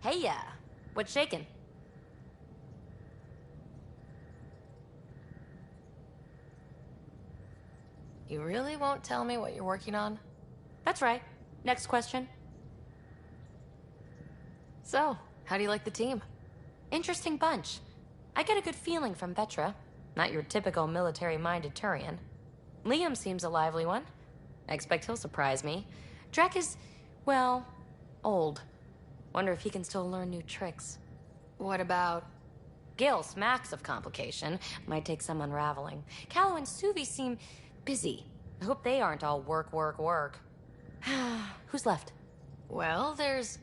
Hey, what's shaking? You really won't tell me what you're working on? That's right. Next question. So, how do you like the team? Interesting bunch. I get a good feeling from Vetra. Not your typical military-minded Turian. Liam seems a lively one. I expect he'll surprise me. Drek is, well, old. Wonder if he can still learn new tricks. What about... Gil smacks of complication. Might take some unraveling. Callow and Suvi seem busy. I hope they aren't all work, work, work. Who's left? Well, there's...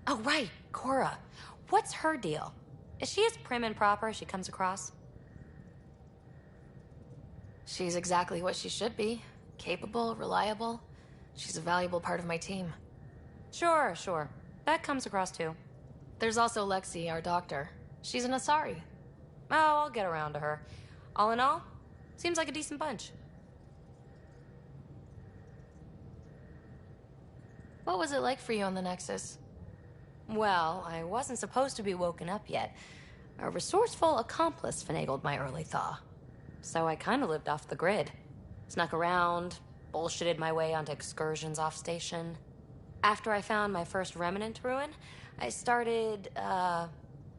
Oh, right, Cora. What's her deal? Is she as prim and proper as she comes across? She's exactly what she should be. Capable, reliable. She's a valuable part of my team. Sure. That comes across too. There's also Lexi, our doctor. She's an Asari. Oh, I'll get around to her. All in all, seems like a decent bunch. What was it like for you on the Nexus? Well, I wasn't supposed to be woken up yet. A resourceful accomplice finagled my early thaw. So I kind of lived off the grid. Snuck around, bullshitted my way onto excursions off station. After I found my first remnant ruin, I started,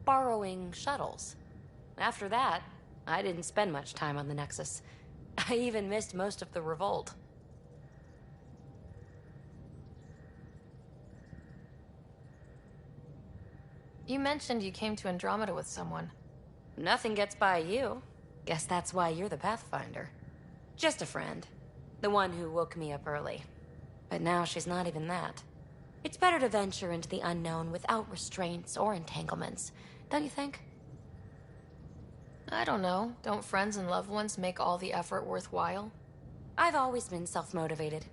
borrowing shuttles. After that, I didn't spend much time on the Nexus. I even missed most of the revolt. You mentioned you came to Andromeda with someone. Nothing gets by you. Guess that's why you're the Pathfinder. Just a friend. The one who woke me up early. But now she's not even that. It's better to venture into the unknown without restraints or entanglements, don't you think? I don't know. Don't friends and loved ones make all the effort worthwhile? I've always been self-motivated.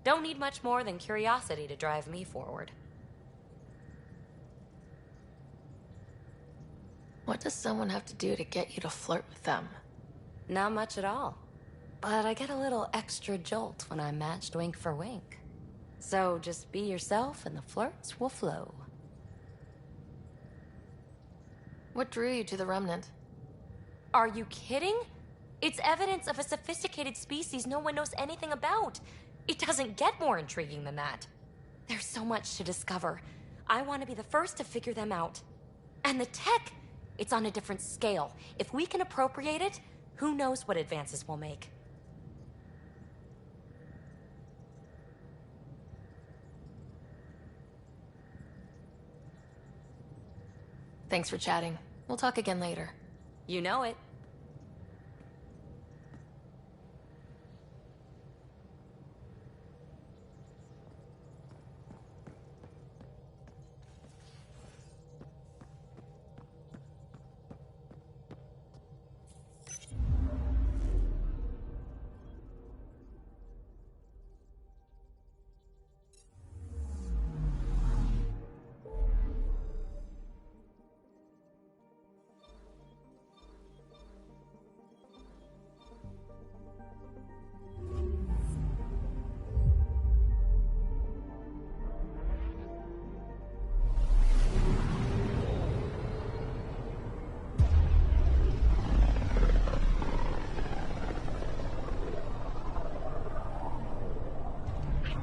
Don't need much more than curiosity to drive me forward. What does someone have to do to get you to flirt with them? Not much at all. But I get a little extra jolt when I'm matched wink for wink. So just be yourself and the flirts will flow. What drew you to the Remnant? Are you kidding? It's evidence of a sophisticated species no one knows anything about. It doesn't get more intriguing than that. There's so much to discover. I want to be the first to figure them out. And the tech, it's on a different scale. If we can appropriate it, who knows what advances we'll make. Thanks for chatting. We'll talk again later. You know it.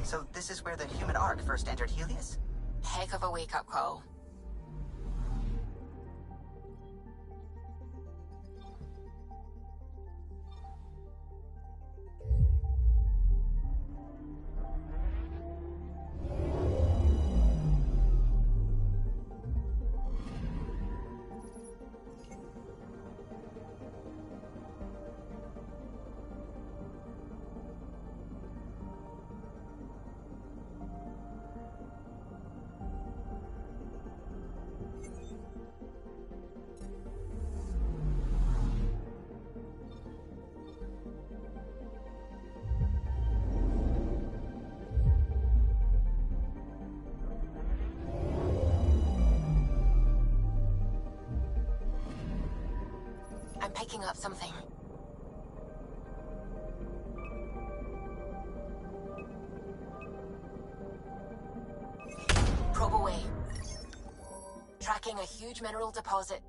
So this is where the human ark first entered Helios? Heck of a wake-up call. I'm picking up something. Probe away. Tracking a huge mineral deposit.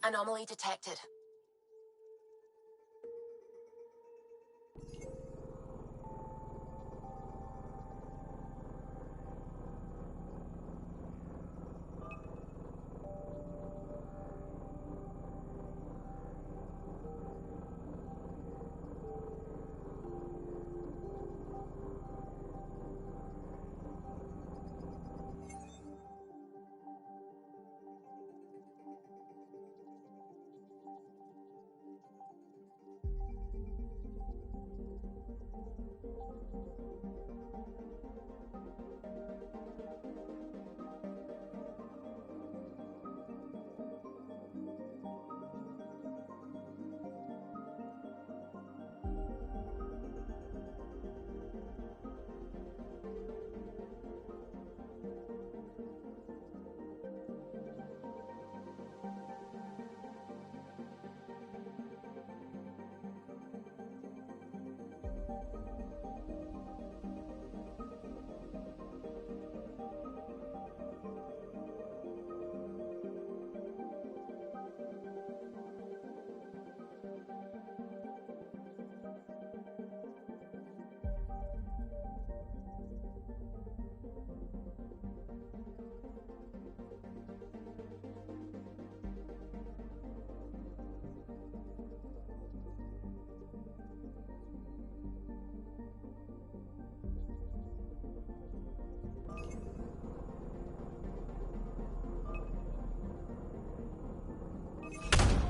Anomaly detected.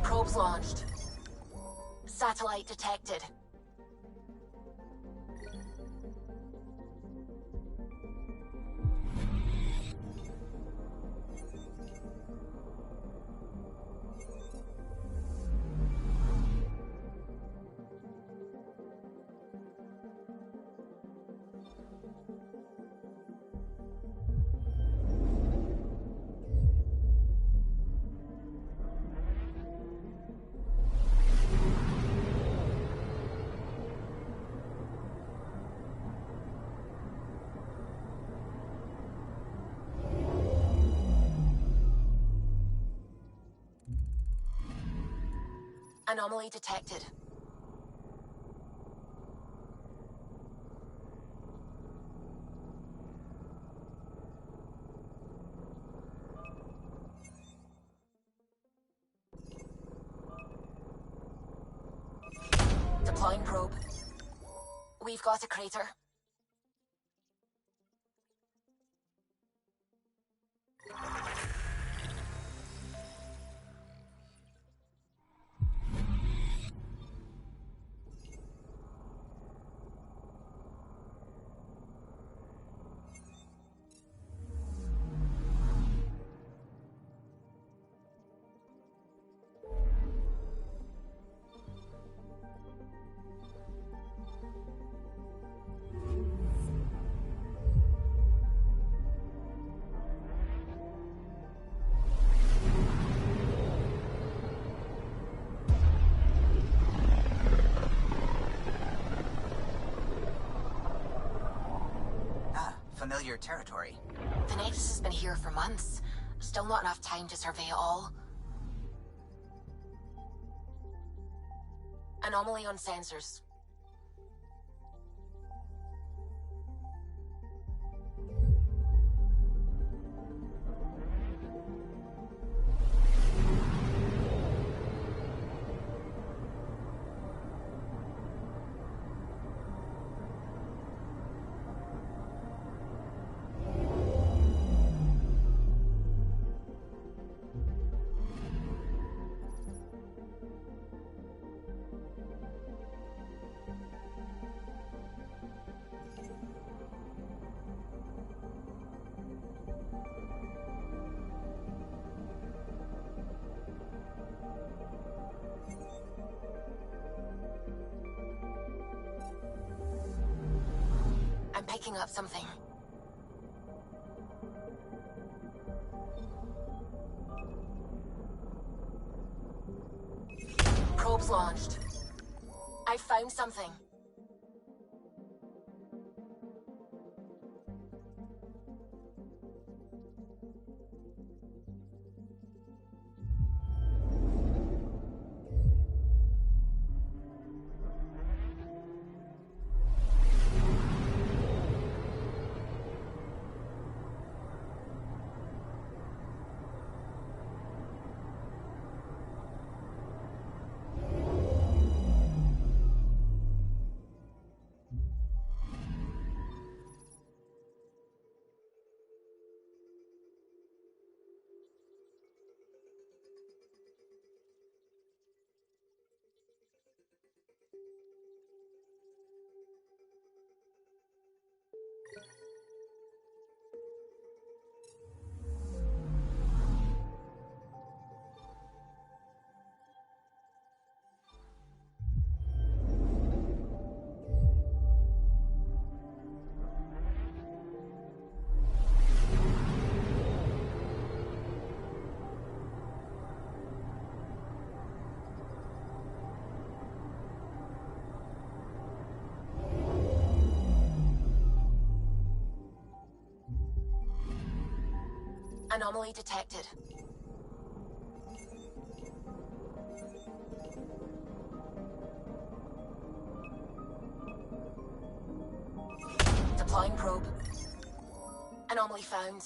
Probes launched. Satellite detected. Anomaly detected. Deploying probe. We've got a crater. Familiar territory. The Nexus has been here for months. Still not enough time to survey it all. Anomaly on sensors. I'm picking up something. Probe's launched. I found something. Anomaly detected. Deploying probe. Anomaly found.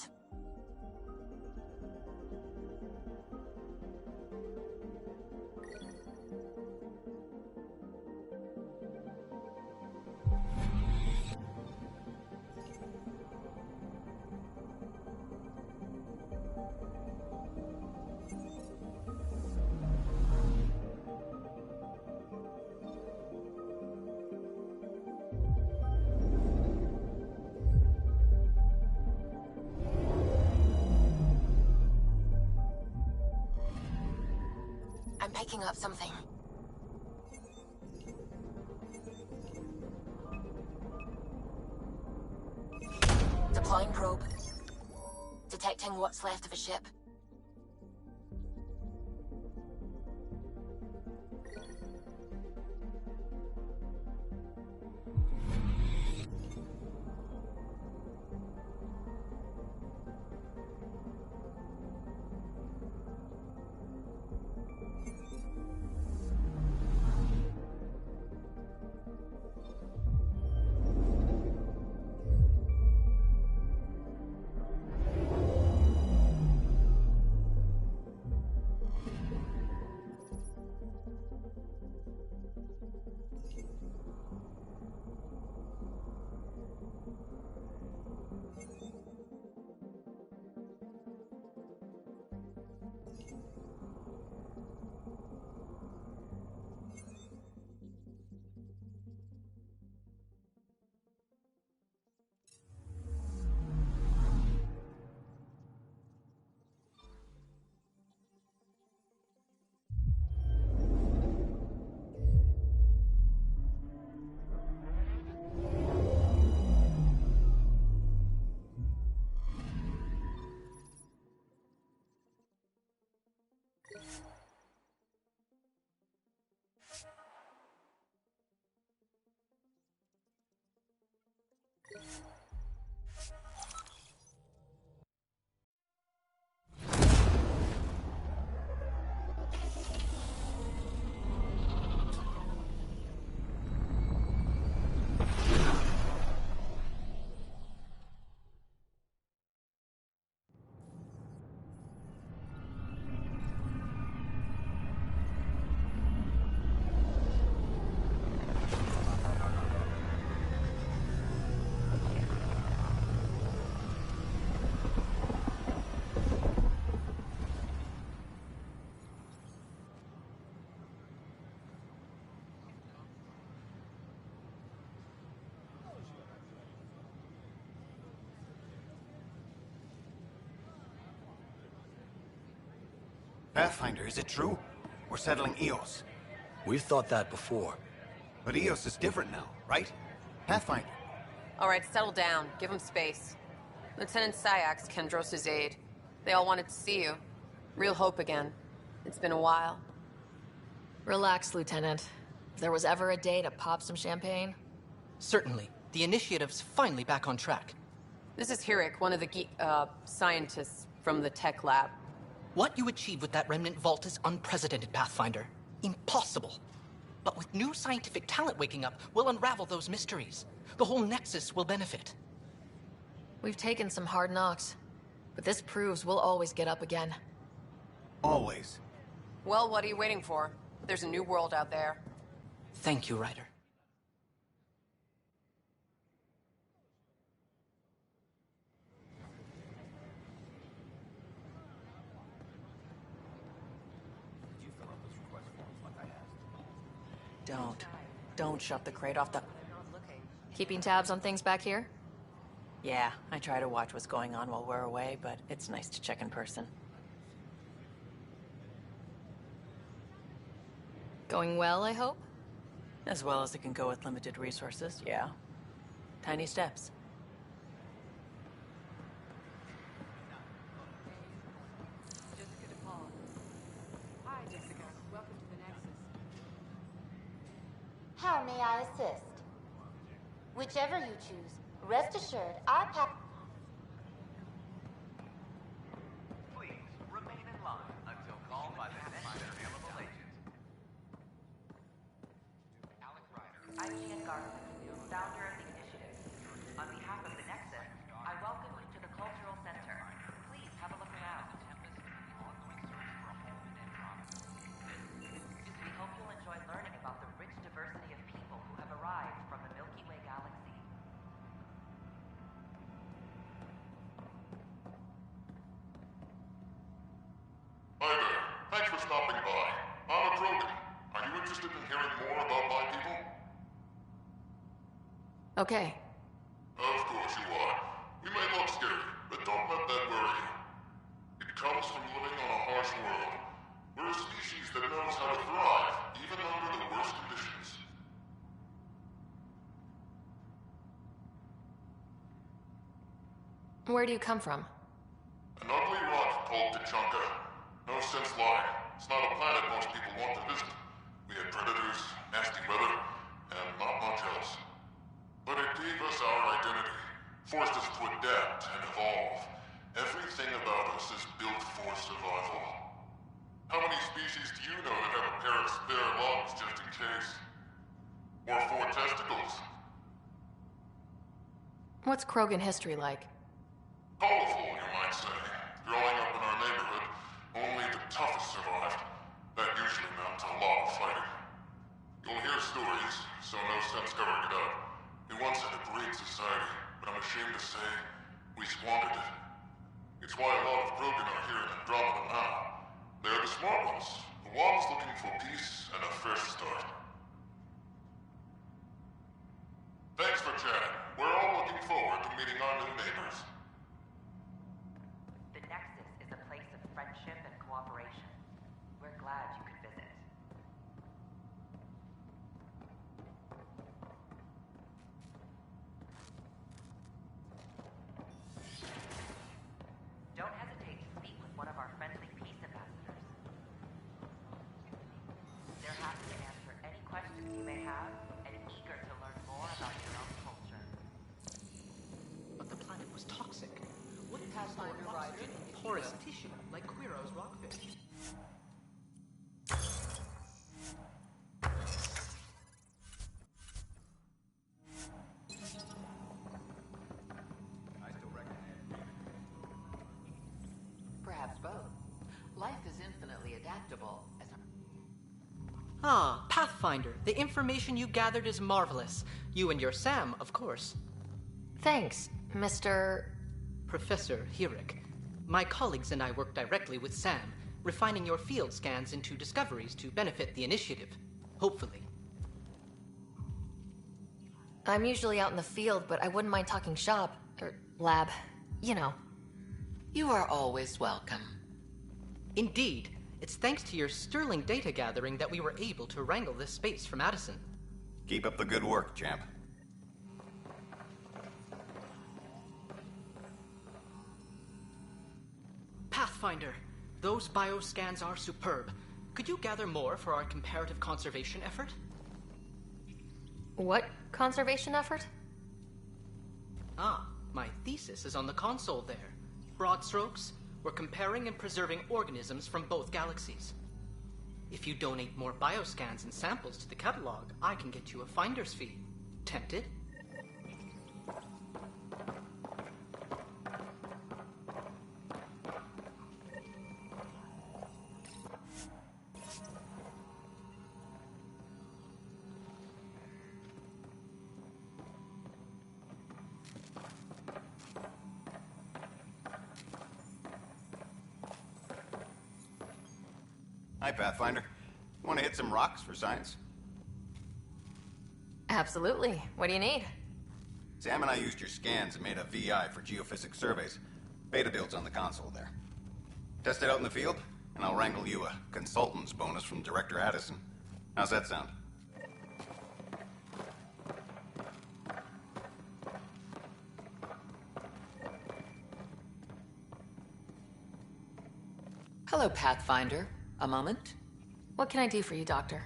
I'm picking up something. Deploying probe. Detecting what's left of a ship. Pathfinder, is it true? We're settling Eos. We've thought that before. But Eos is different now, right? Pathfinder, All right, settle down. Give him space. Lieutenant Syax, Kendros' aide. They all wanted to see you. Real hope again. It's been a while. Relax, Lieutenant. If there was ever a day to pop some champagne... Certainly. The initiative's finally back on track. This is Hirik, one of the scientists from the tech lab. What you achieved with that remnant vault is unprecedented, Pathfinder. Impossible. But with new scientific talent waking up, we'll unravel those mysteries. The whole Nexus will benefit. We've taken some hard knocks, but this proves we'll always get up again. Always. Well, what are you waiting for? There's a new world out there. Thank you, Ryder. Don't shut the crate off the... Keeping tabs on things back here? Yeah, I try to watch what's going on while we're away, but it's nice to check in person. Going well, I hope? As well as it can go with limited resources, yeah. Tiny steps. How may I assist? Whichever you choose, rest assured I pack... Please remain in line until called by the next available agent. Alex Ryder. I'm Ian Garland, founder of the initiative. On behalf of the Nexus, I welcome you to the Cultural Center. Please have a look around. We hope you'll enjoy learning about the rich diversity of people who have arrived from the Milky Way galaxy. Hi there. Thanks for stopping by. I'm a Krogan. Are you interested in hearing more about my people? Okay. Of course you are. We may look scary, but don't let that worry you. It comes from living on a harsh world. We're a species that knows how to thrive, even under the worst conditions. Where do you come from? An ugly rock called Tachanka. No sense lying. It's not a planet most people want to visit. We had predators, nasty weather, and not much else. But it gave us our identity, forced us to adapt and evolve. Everything about us is built for survival. How many species do you know that have a pair of spare lungs just in case? Or 4 testicles? What's Krogan history like? Colorful, you might say. Growing up in our neighborhood, only the toughest survived. That usually meant a lot of fighting. You'll hear stories, so no sense covering it up. We once had a great society, but I'm ashamed to say, we squandered it. It's why a lot of Krogan are here in Andromeda now. They're the smart ones, the ones looking for peace and a fresh start. Thanks for chatting. We're all looking forward to meeting our new neighbors. The Nexus is a place of friendship and cooperation. We're glad you could visit. Don't hesitate to speak with one of our friendly peace ambassadors. They're happy to answer any questions you may have and eager to learn more about your own culture. But the planet was toxic. What Pathfinder Ryder porous tissue like Quiro's rockfish? Perhaps both. Life is infinitely adaptable as Ah, Pathfinder. The information you gathered is marvelous. You and your Sam, of course. Thanks, Mr... Professor Hirik. My colleagues and I work directly with Sam, refining your field scans into discoveries to benefit the initiative. Hopefully. I'm usually out in the field, but I wouldn't mind talking shop. Or lab. You know. You are always welcome. Indeed. It's thanks to your sterling data gathering that we were able to wrangle this space from Addison. Keep up the good work, champ. Pathfinder, those bioscans are superb. Could you gather more for our comparative conservation effort? What conservation effort? Ah, my thesis is on the console there. Broad strokes, we're comparing and preserving organisms from both galaxies. If you donate more bioscans and samples to the catalog, I can get you a finder's fee. Tempted? Hi, Pathfinder. Want to hit some rocks for science? Absolutely. What do you need? Sam and I used your scans and made a VI for geophysics surveys. Beta builds on the console there. Test it out in the field, and I'll wrangle you a consultant's bonus from Director Addison. How's that sound? Hello, Pathfinder. A moment? What can I do for you, Doctor?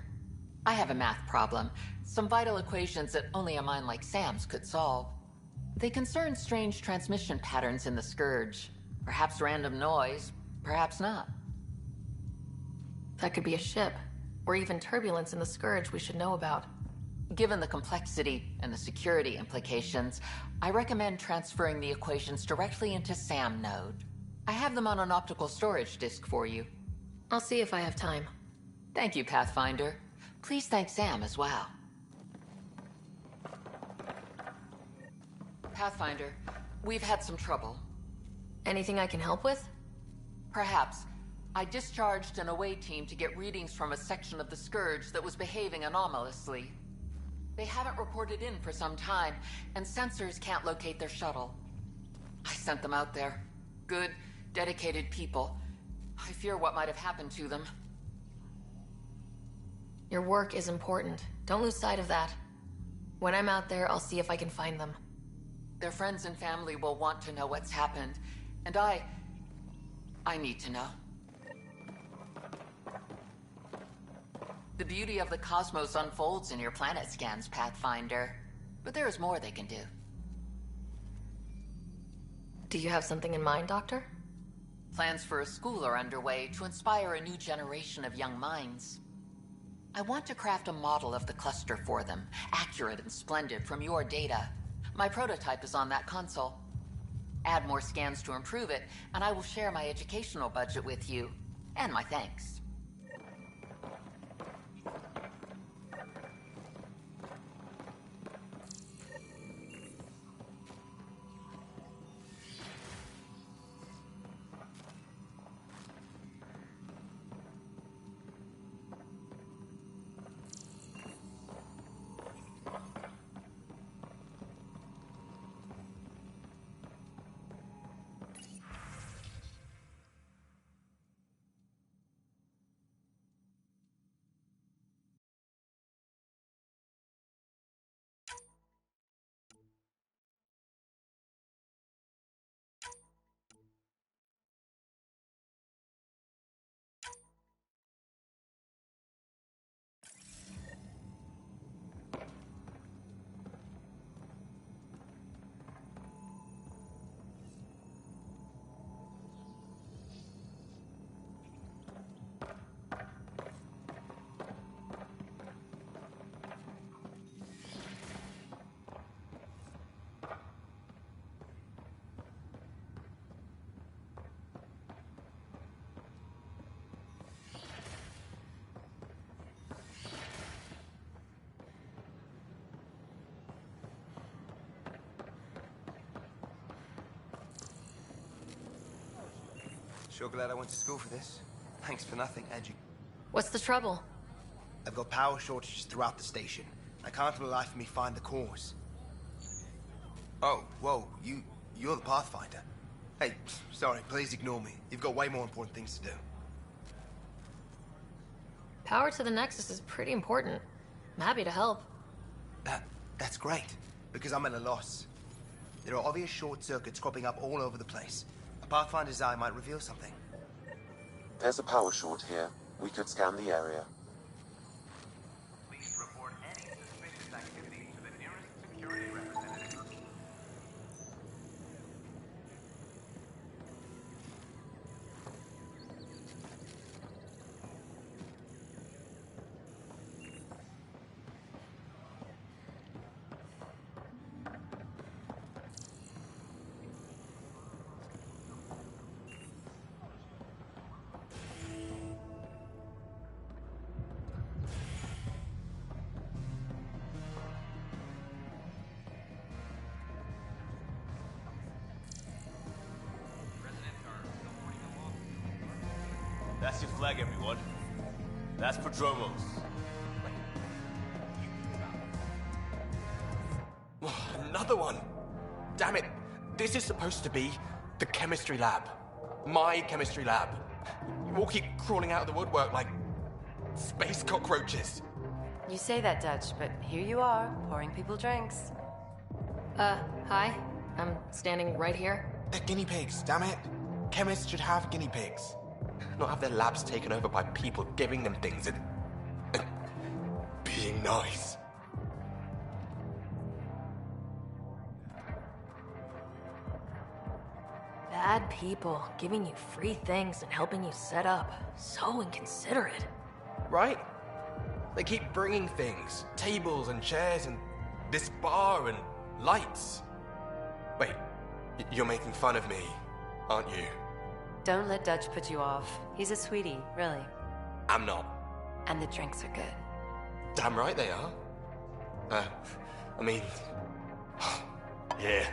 I have a math problem. Some vital equations that only a mind like Sam's could solve. They concern strange transmission patterns in the Scourge. Perhaps random noise, perhaps not. That could be a ship, or even turbulence in the Scourge we should know about. Given the complexity and the security implications, I recommend transferring the equations directly into SAM node. I have them on an optical storage disk for you. I'll see if I have time. Thank you, Pathfinder. Please thank Sam as well. Pathfinder, we've had some trouble. Anything I can help with? Perhaps. I discharged an away team to get readings from a section of the Scourge that was behaving anomalously. They haven't reported in for some time, and sensors can't locate their shuttle. I sent them out there. Good, dedicated people. I fear what might have happened to them. Your work is important. Don't lose sight of that. When I'm out there, I'll see if I can find them. Their friends and family will want to know what's happened, and I need to know. The beauty of the cosmos unfolds in your planet scans, Pathfinder. But there is more they can do. Do you have something in mind, Doctor? Plans for a school are underway to inspire a new generation of young minds. I want to craft a model of the cluster for them, accurate and splendid from your data. My prototype is on that console. Add more scans to improve it, and I will share my educational budget with you, and my thanks. Sure glad I went to school for this. Thanks for nothing, Edu. What's the trouble? I've got power shortages throughout the station. I can't for the life of me find the cause. Oh, whoa, you're the Pathfinder. Hey, sorry, please ignore me. You've got way more important things to do. Power to the Nexus is pretty important. I'm happy to help. That's great, because I'm at a loss. There are obvious short circuits cropping up all over the place. A Pathfinder's eye might reveal something. There's a power short here. We could scan the area. Please report any suspicious activity to the nearest security representative. That's your flag, everyone. That's Prodromos. Another one! Damn it! This is supposed to be the chemistry lab. My chemistry lab. You all keep crawling out of the woodwork like space cockroaches. You say that, Dutch, but here you are, pouring people drinks. Hi. I'm standing right here. They're guinea pigs, damn it. Chemists should have guinea pigs. Not have their labs taken over by people giving them things and being nice. Bad people giving you free things and helping you set up. So inconsiderate. Right? They keep bringing things. Tables and chairs and this bar and lights. Wait, you're making fun of me, aren't you? Don't let Dutch put you off. He's a sweetie, really. I'm not. And the drinks are good. Damn right they are. I mean... yeah.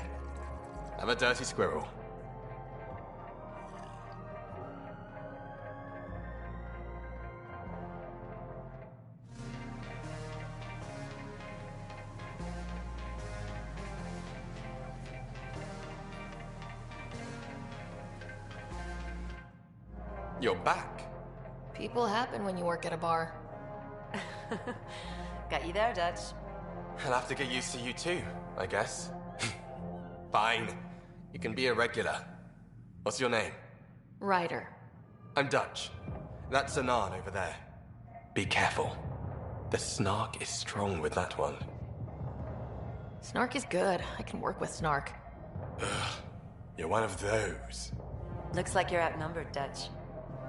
I'm a dirty squirrel. You're back. People happen when you work at a bar. Got you there, Dutch. I'll have to get used to you too, I guess. Fine. You can be a regular. What's your name? Ryder. I'm Dutch. That's Anan over there. Be careful. The snark is strong with that one. Snark is good. I can work with Snark. Ugh. You're one of those. Looks like you're outnumbered, Dutch.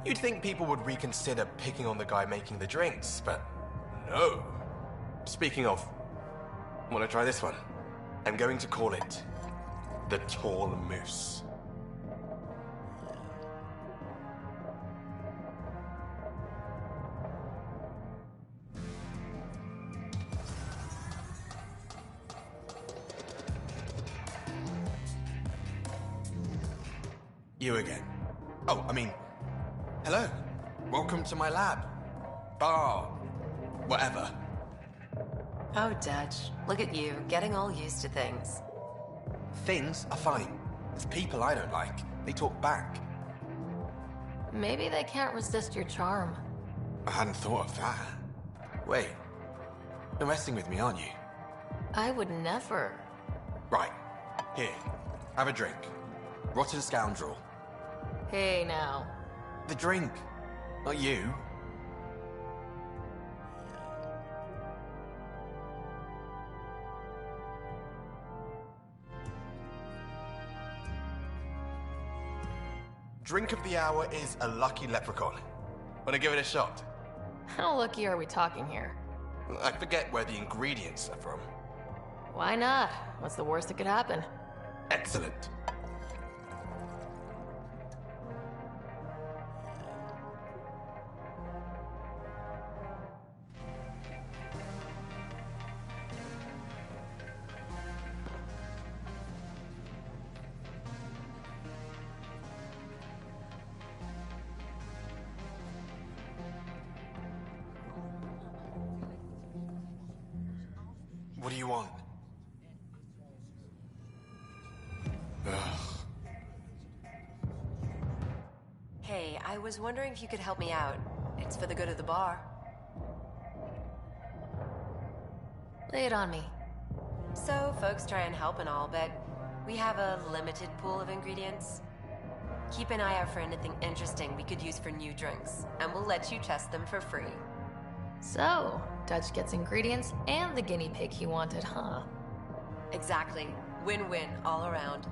You'd think people would reconsider picking on the guy making the drinks, but no. Speaking of, want to try this one? I'm going to call it the Tall Moose. You again. Oh, I mean, hello. Welcome to my lab. Bar. Whatever. Oh, Dutch. Look at you, getting all used to things. Things are fine. It's people I don't like. They talk back. Maybe they can't resist your charm. I hadn't thought of that. Wait. You're messing with me, aren't you? I would never. Right. Here. Have a drink. Rotten scoundrel. Hey, now. The drink. Not you. Drink of the hour is a lucky leprechaun. Wanna give it a shot? How lucky are we talking here? I forget where the ingredients are from. Why not? What's the worst that could happen? Excellent. What do you want? Hey, I was wondering if you could help me out. It's for the good of the bar. Lay it on me. So, folks try and help and all, but we have a limited pool of ingredients. Keep an eye out for anything interesting we could use for new drinks, and we'll let you test them for free. So, Dutch gets ingredients and the guinea pig he wanted, huh? Exactly. Win-win all around.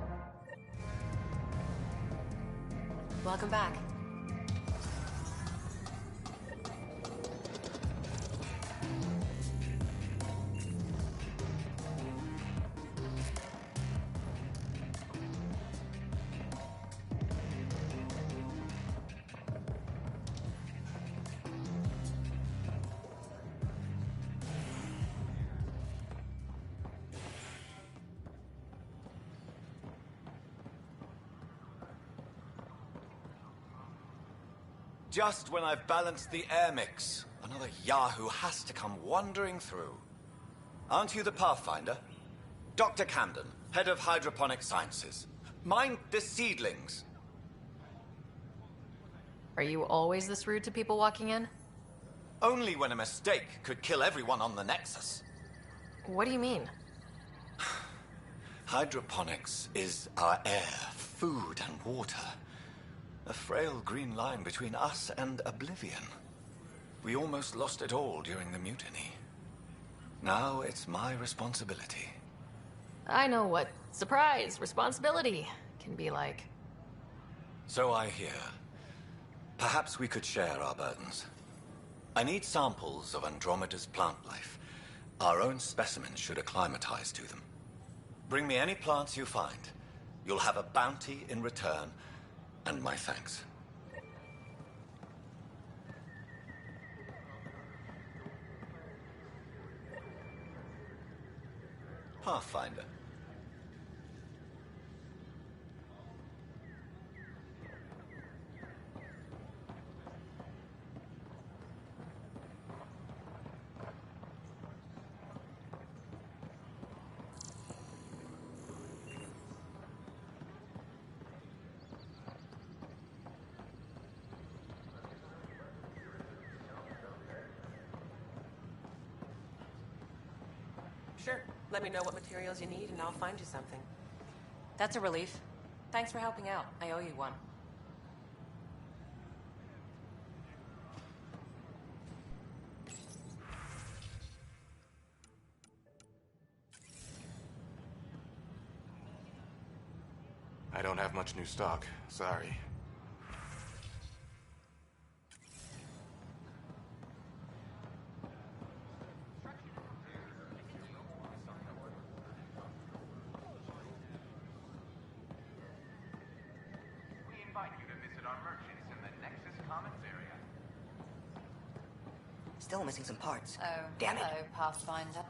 Welcome back. Just when I've balanced the air mix, another Yahoo has to come wandering through. Aren't you the Pathfinder? Dr. Camden, head of hydroponic sciences. Mind the seedlings. Are you always this rude to people walking in? Only when a mistake could kill everyone on the Nexus. What do you mean? Hydroponics is our air, food, and water. A frail green line between us and oblivion. We almost lost it all during the mutiny. Now it's my responsibility. I know what surprise, responsibility can be like. So I hear. Perhaps we could share our burdens. I need samples of Andromeda's plant life. Our own specimens should acclimatize to them. Bring me any plants you find. You'll have a bounty in return, and my thanks. Pathfinder. Sure. Let me know what materials you need and I'll find you something. That's a relief. Thanks for helping out. I owe you one. I don't have much new stock. Sorry. Still missing some parts. Oh, Damn it. hello, Pathfinder.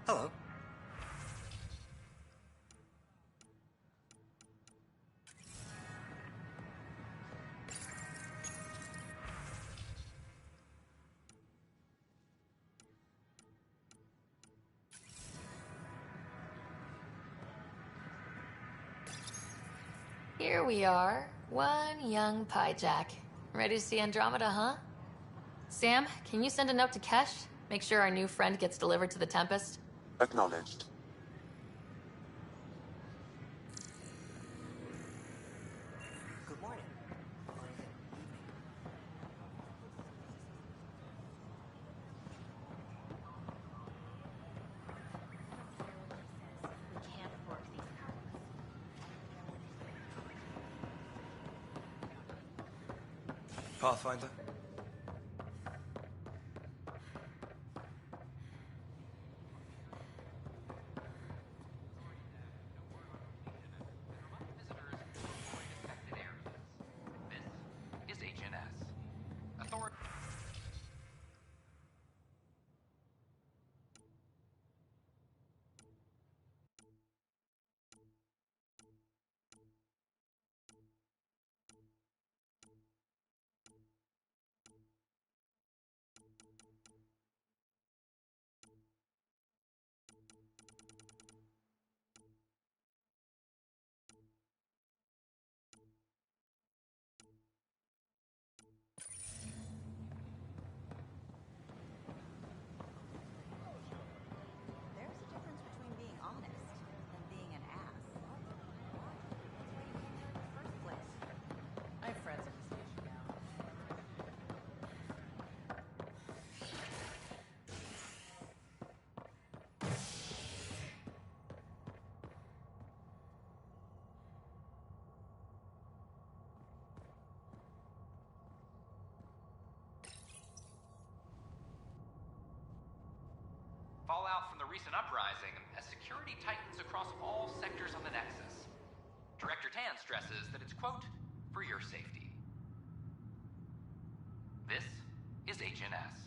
Hello. Here we are, one young piejack. Ready to see Andromeda, huh? Sam, can you send a note to Kesh? Make sure our new friend gets delivered to the Tempest? Acknowledged. Good morning. Pathfinder? recent uprising as security tightens across all sectors on the Nexus. Director Tan stresses that it's, quote, for your safety. This is HNS.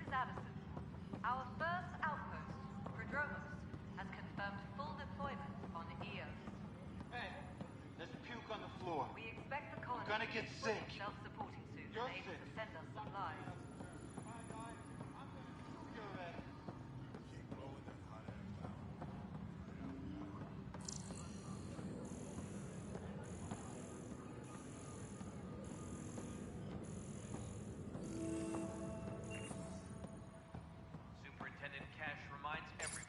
Addison. Our first outpost, Prodromos, has confirmed full deployment on Eos. Hey, there's puke on the floor. We expect the colony You're gonna get to be fully sick. self-supporting soon You're and able sick. to send us supplies. Superintendent Cash reminds everyone.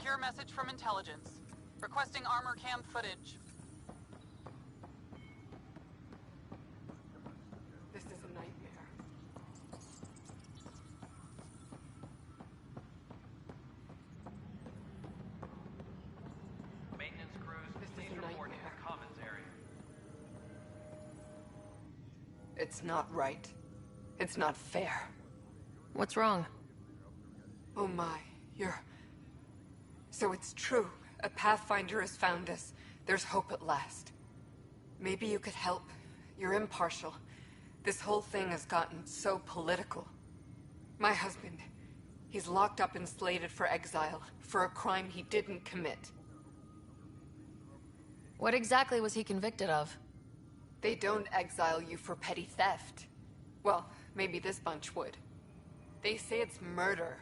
Secure message from intelligence. Requesting armor cam footage. This is a nightmare. Maintenance crews, please report to the commons area. It's not right. It's not fair. What's wrong? Oh my, So it's true. A Pathfinder has found us. There's hope at last. Maybe you could help. You're impartial. This whole thing has gotten so political. My husband, he's locked up and slated for exile for a crime he didn't commit. What exactly was he convicted of? They don't exile you for petty theft. Well, maybe this bunch would. They say it's murder.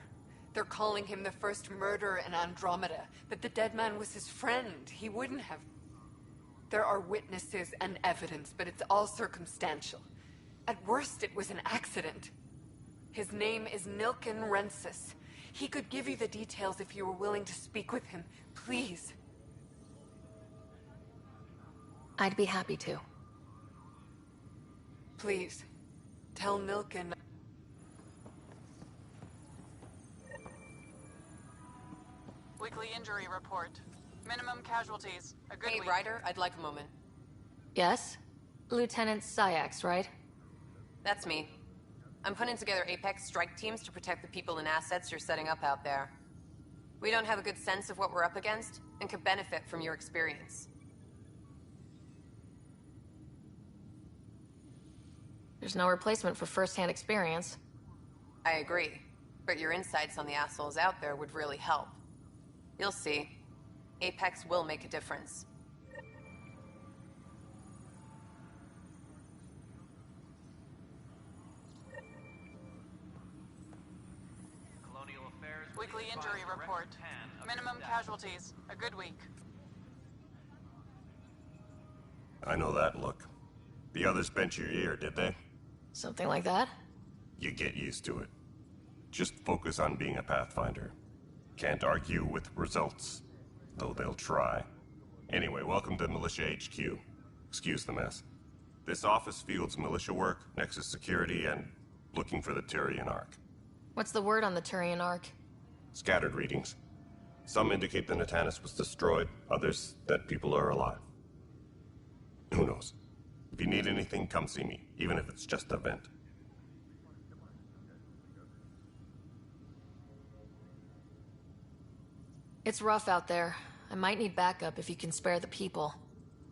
They're calling him the first murderer in Andromeda, but the dead man was his friend. He wouldn't have... There are witnesses and evidence, but it's all circumstantial. At worst, it was an accident. His name is Nilken Rensis. He could give you the details if you were willing to speak with him. Please. I'd be happy to. Please. Tell Nilken... Weekly injury report. Minimum casualties. A good week. Ryder, I'd like a moment. Yes? Lieutenant Syax, right? That's me. I'm putting together Apex strike teams to protect the people and assets you're setting up out there. We don't have a good sense of what we're up against, and could benefit from your experience. There's no replacement for first-hand experience. I agree, but your insights on the assholes out there would really help. You'll see. Apex will make a difference. Colonial Affairs. Weekly injury report. Minimum casualties. A good week. I know that look. The others bent your ear, did they? Something like that? You get used to it. Just focus on being a Pathfinder. Can't argue with results, though they'll try. Anyway, welcome to Militia HQ. Excuse the mess. This office fields militia work, Nexus security, and looking for the Turian Ark. What's the word on the Turian Ark? Scattered readings. Some indicate the Natanus was destroyed, others that people are alive. Who knows? If you need anything, come see me, even if it's just a vent. It's rough out there. I might need backup if you can spare the people.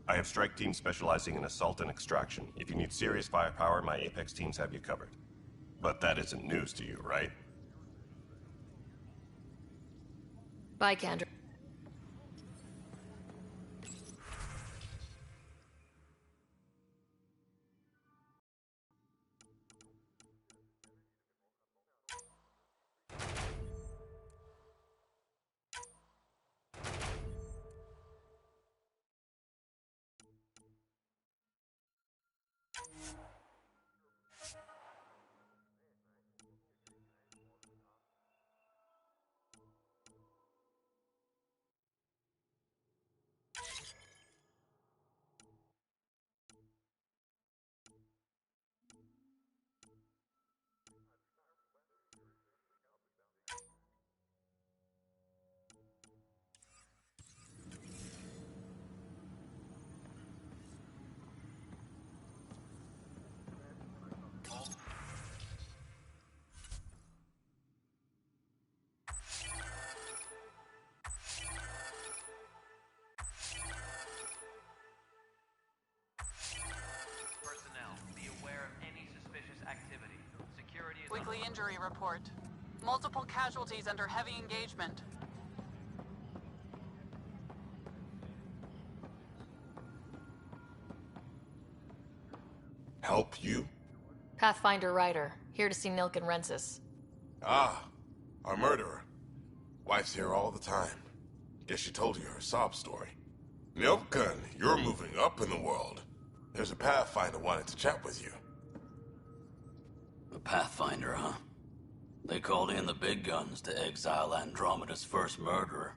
I have strike teams specializing in assault and extraction. If you need serious firepower, my Apex teams have you covered. But that isn't news to you, right? Bye, Kendra. Weekly injury report. Multiple casualties under heavy engagement. Help you? Pathfinder Ryder, here to see Nilken Rensis. Ah, our murderer. Wife's here all the time. Guess she told you her sob story. Nilken, you're moving up in the world. There's a Pathfinder wanted to chat with you. A Pathfinder, huh? They called in the big guns to exile Andromeda's first murderer.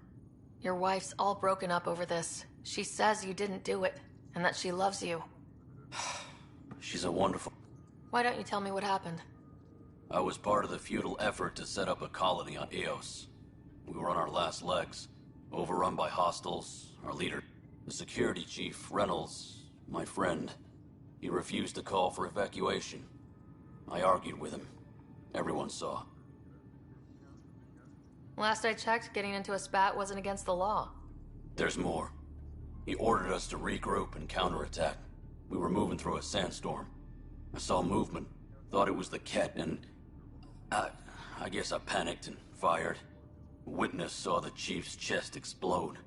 Your wife's all broken up over this. She says you didn't do it, and that she loves you. She's a wonderful... Why don't you tell me what happened? I was part of the futile effort to set up a colony on Eos. We were on our last legs, overrun by hostiles. Our leader, the security chief, Reynolds, my friend, he refused to call for evacuation. I argued with him. Everyone saw. Last I checked, getting into a spat wasn't against the law. There's more. He ordered us to regroup and counterattack. We were moving through a sandstorm. I saw movement, thought it was the Ket, and... I guess I panicked and fired. A witness saw the chief's chest explode.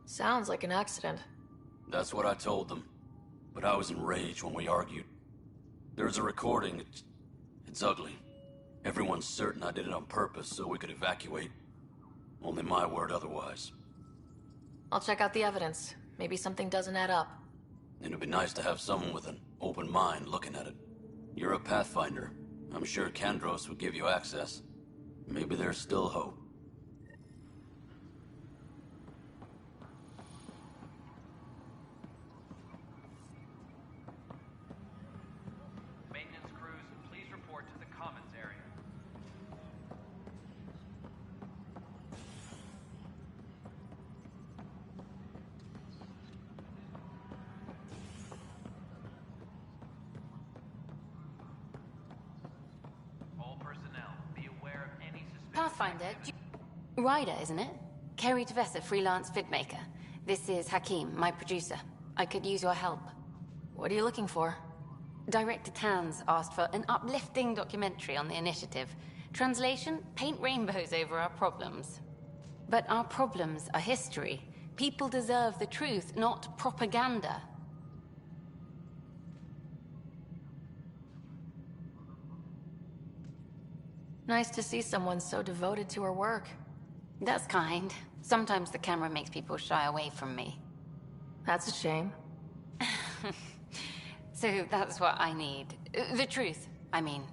Sounds like an accident. That's what I told them. But I was enraged when we argued. There's a recording. It's ugly. Everyone's certain I did it on purpose so we could evacuate. Only my word otherwise. I'll check out the evidence. Maybe something doesn't add up. And it'd be nice to have someone with an open mind looking at it. You're a Pathfinder. I'm sure Kandros would give you access. Maybe there's still hope. Maintenance crews, please report to the commons area. All personnel, be aware of any suspicious... Pathfinder, Ryder, isn't it? Kerry Tevessa, freelance vidmaker. This is Hakim, my producer. I could use your help. What are you looking for? Director Tans asked for an uplifting documentary on the initiative. Translation, paint rainbows over our problems. But our problems are history. People deserve the truth, not propaganda. Nice to see someone so devoted to her work. That's kind. Sometimes the camera makes people shy away from me. That's a shame. So that's what I need. The truth, I mean.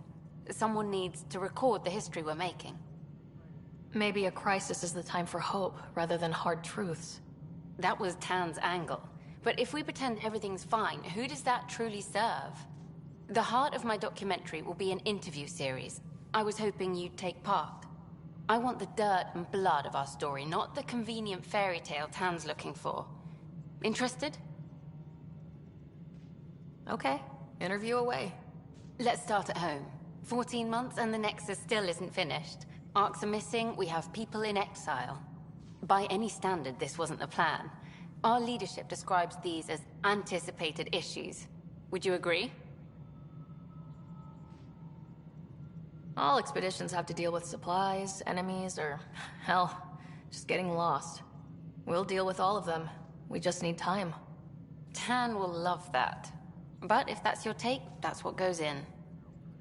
Someone needs to record the history we're making. Maybe a crisis is the time for hope, rather than hard truths. That was Tan's angle. But if we pretend everything's fine, who does that truly serve? The heart of my documentary will be an interview series. I was hoping you'd take part. I want the dirt and blood of our story, not the convenient fairy tale Tan's looking for. Interested? Okay, interview away. Let's start at home. 14 months and the Nexus still isn't finished. Arcs are missing, we have people in exile. By any standard, this wasn't the plan. Our leadership describes these as anticipated issues. Would you agree? All expeditions have to deal with supplies, enemies, or, hell, just getting lost. We'll deal with all of them. We just need time. Tan will love that. But if that's your take, that's what goes in.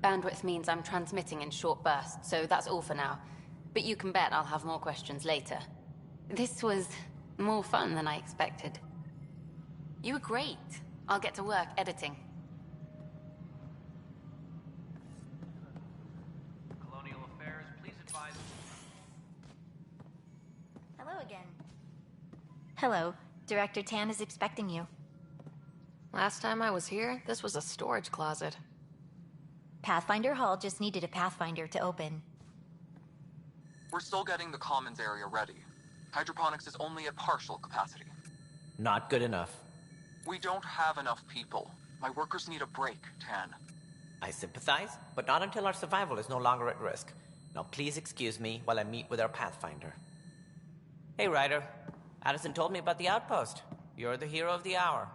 Bandwidth means I'm transmitting in short bursts, so that's all for now. But you can bet I'll have more questions later. This was more fun than I expected. You were great. I'll get to work editing. Colonial Affairs, please advise... Hello again. Hello. Director Tan is expecting you. Last time I was here, this was a storage closet. Pathfinder Hall just needed a Pathfinder to open. We're still getting the commons area ready. Hydroponics is only at partial capacity. Not good enough. We don't have enough people. My workers need a break, Tan. I sympathize, but not until our survival is no longer at risk. Now please excuse me while I meet with our Pathfinder. Hey, Ryder. Addison told me about the outpost. You're the hero of the hour.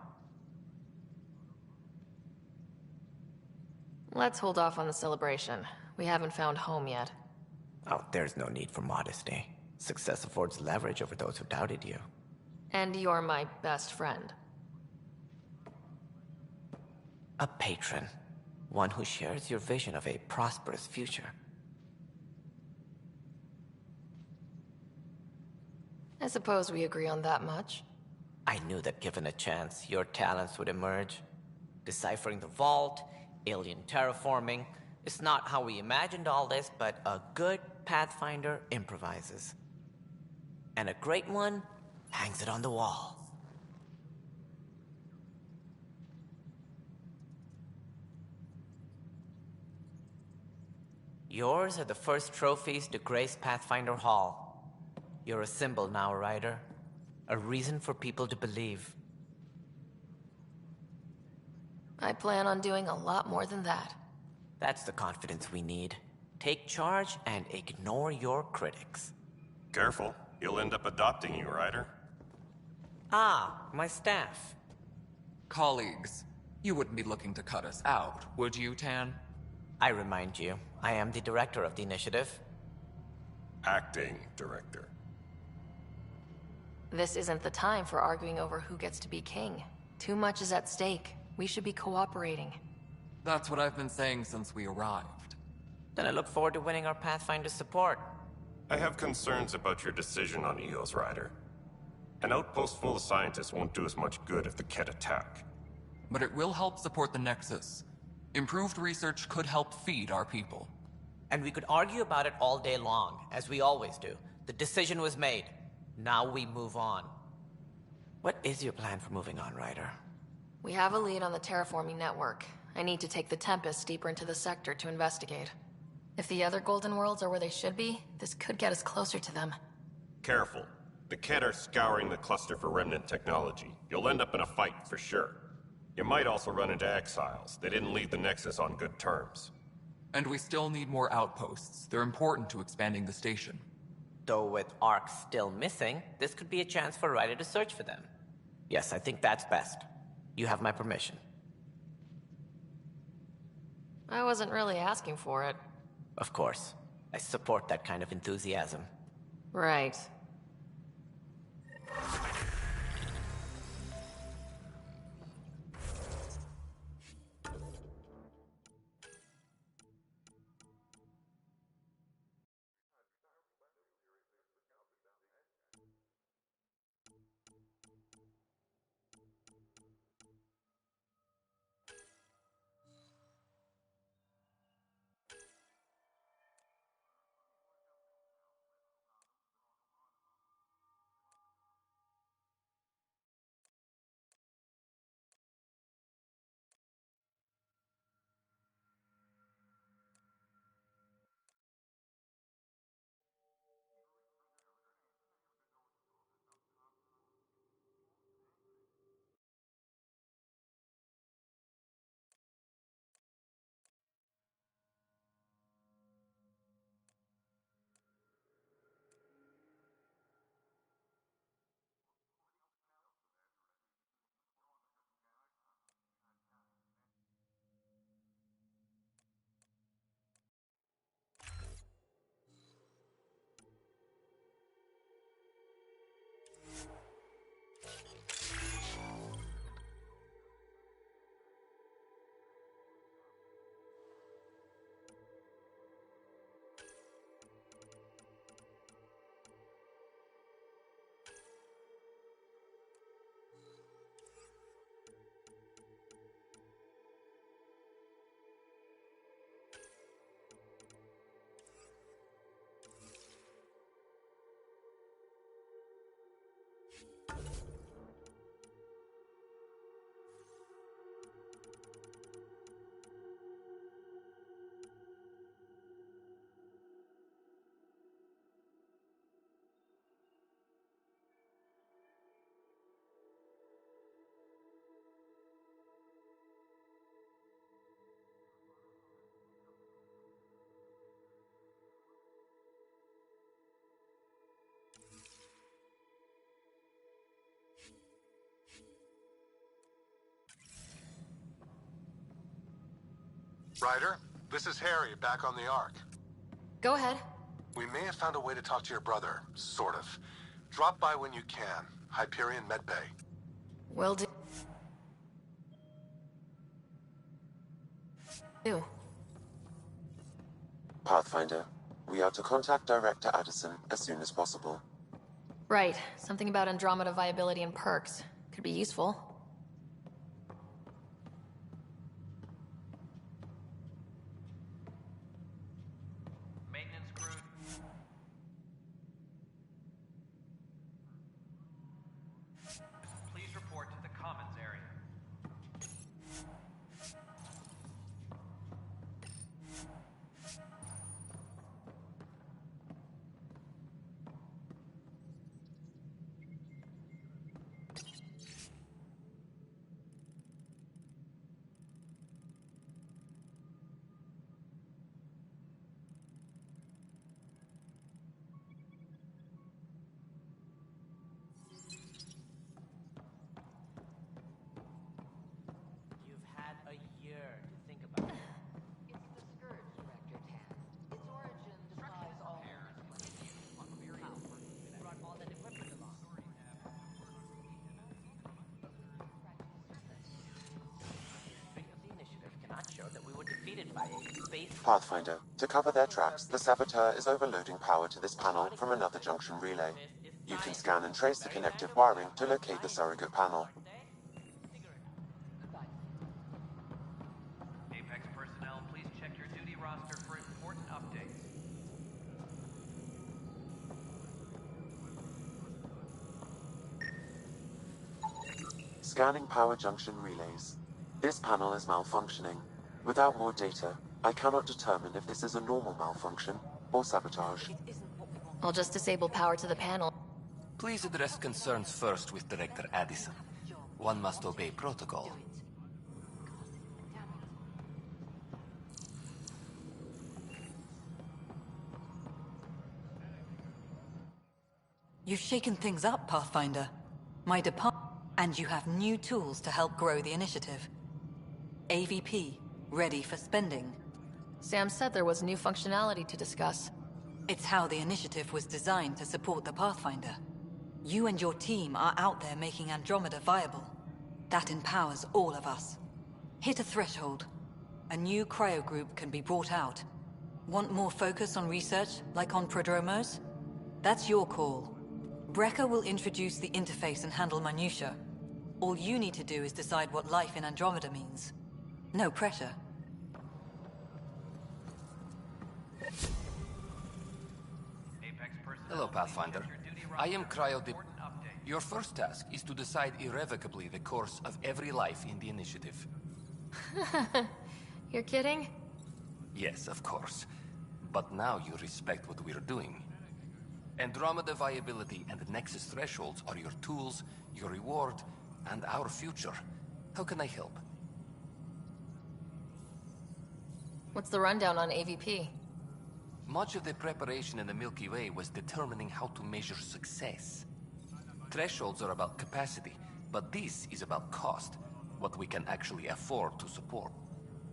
Let's hold off on the celebration. We haven't found home yet. Oh, there's no need for modesty. Success affords leverage over those who doubted you. And you're my best friend. A patron. One who shares your vision of a prosperous future. I suppose we agree on that much. I knew that given a chance, your talents would emerge. Deciphering the vault, alien terraforming. It's not how we imagined all this, but a good Pathfinder improvises. And a great one hangs it on the wall. Yours are the first trophies to grace Pathfinder Hall. You're a symbol now, Ryder. A reason for people to believe. I plan on doing a lot more than that. That's the confidence we need. Take charge and ignore your critics. Careful, he'll end up adopting you, Ryder. Ah, my staff. Colleagues, you wouldn't be looking to cut us out, would you, Tan? I remind you, I am the director of the initiative. Acting director. This isn't the time for arguing over who gets to be king. Too much is at stake. We should be cooperating. That's what I've been saying since we arrived. Then I look forward to winning our Pathfinder's support. I have concerns about your decision on EOS, Ryder. An outpost full of scientists won't do us much good if the Kett attack. But it will help support the Nexus. Improved research could help feed our people. And we could argue about it all day long, as we always do. The decision was made. Now we move on. What is your plan for moving on, Ryder? We have a lead on the terraforming network. I need to take the Tempest deeper into the sector to investigate. If the other Golden Worlds are where they should be, this could get us closer to them. Careful. The Kett are scouring the cluster for remnant technology. You'll end up in a fight, for sure. You might also run into exiles. They didn't leave the Nexus on good terms. And we still need more outposts. They're important to expanding the station. Though with Ark still missing, this could be a chance for Ryder to search for them. Yes, I think that's best. You have my permission. I wasn't really asking for it. Of course. I support that kind of enthusiasm. Right. Ryder, this is Harry, back on the Ark. Go ahead. We may have found a way to talk to your brother, sort of. Drop by when you can. Hyperion Medbay. Will do. Pathfinder, we are to contact Director Addison as soon as possible. Right. Something about Andromeda viability and perks. Could be useful. Pathfinder, to cover their tracks, the saboteur is overloading power to this panel from another junction relay. You can scan and trace the connective wiring to locate the surrogate panel. Apex personnel, please check your duty roster for important updates. Scanning power junction relays. This panel is malfunctioning. Without more data, I cannot determine if this is a normal malfunction or sabotage. I'll just disable power to the panel. Please address concerns first with Director Addison. One must obey protocol. You've shaken things up, Pathfinder. My department... And you have new tools to help grow the initiative. AVP, ready for spending. Sam said there was new functionality to discuss. It's how the initiative was designed to support the Pathfinder. You and your team are out there making Andromeda viable. That empowers all of us. Hit a threshold. A new cryo group can be brought out. Want more focus on research, like on Prodromos? That's your call. Brecker will introduce the interface and handle minutiae. All you need to do is decide what life in Andromeda means. No pressure. Hello, Pathfinder. I am Cryodip. Your first task is to decide irrevocably the course of every life in the initiative. You're kidding? Yes, of course. But now you respect what we're doing. Andromeda viability and Nexus thresholds are your tools, your reward, and our future. How can I help? What's the rundown on AVP? Much of the preparation in the Milky Way was determining how to measure success. Thresholds are about capacity, but this is about cost, what we can actually afford to support.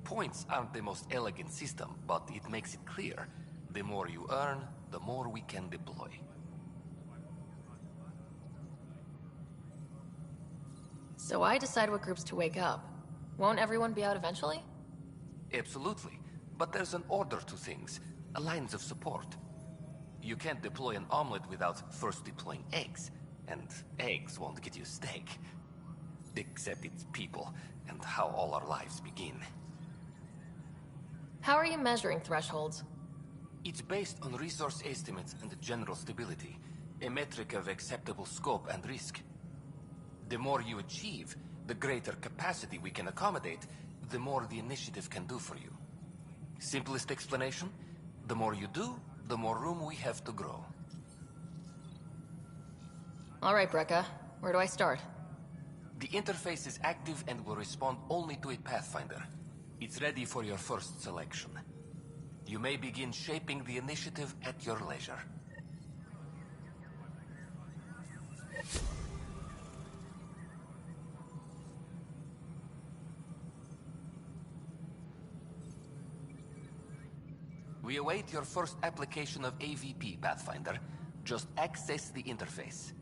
Points aren't the most elegant system, but it makes it clear. The more you earn, the more we can deploy. So I decide what groups to wake up. Won't everyone be out eventually? Absolutely. But there's an order to things, lines of support. You can't deploy an omelet without first deploying eggs, and eggs won't get you steak. Except it's people, and how all our lives begin. How are you measuring thresholds? It's based on resource estimates and general stability, a metric of acceptable scope and risk. The more you achieve, the greater capacity we can accommodate, the more the initiative can do for you. Simplest explanation, the more you do, the more room we have to grow. All right, Brekka. Where do I start? The interface is active and will respond only to a Pathfinder. It's ready for your first selection. You may begin shaping the initiative at your leisure. We await your first application of AVP, Pathfinder. Just access the interface.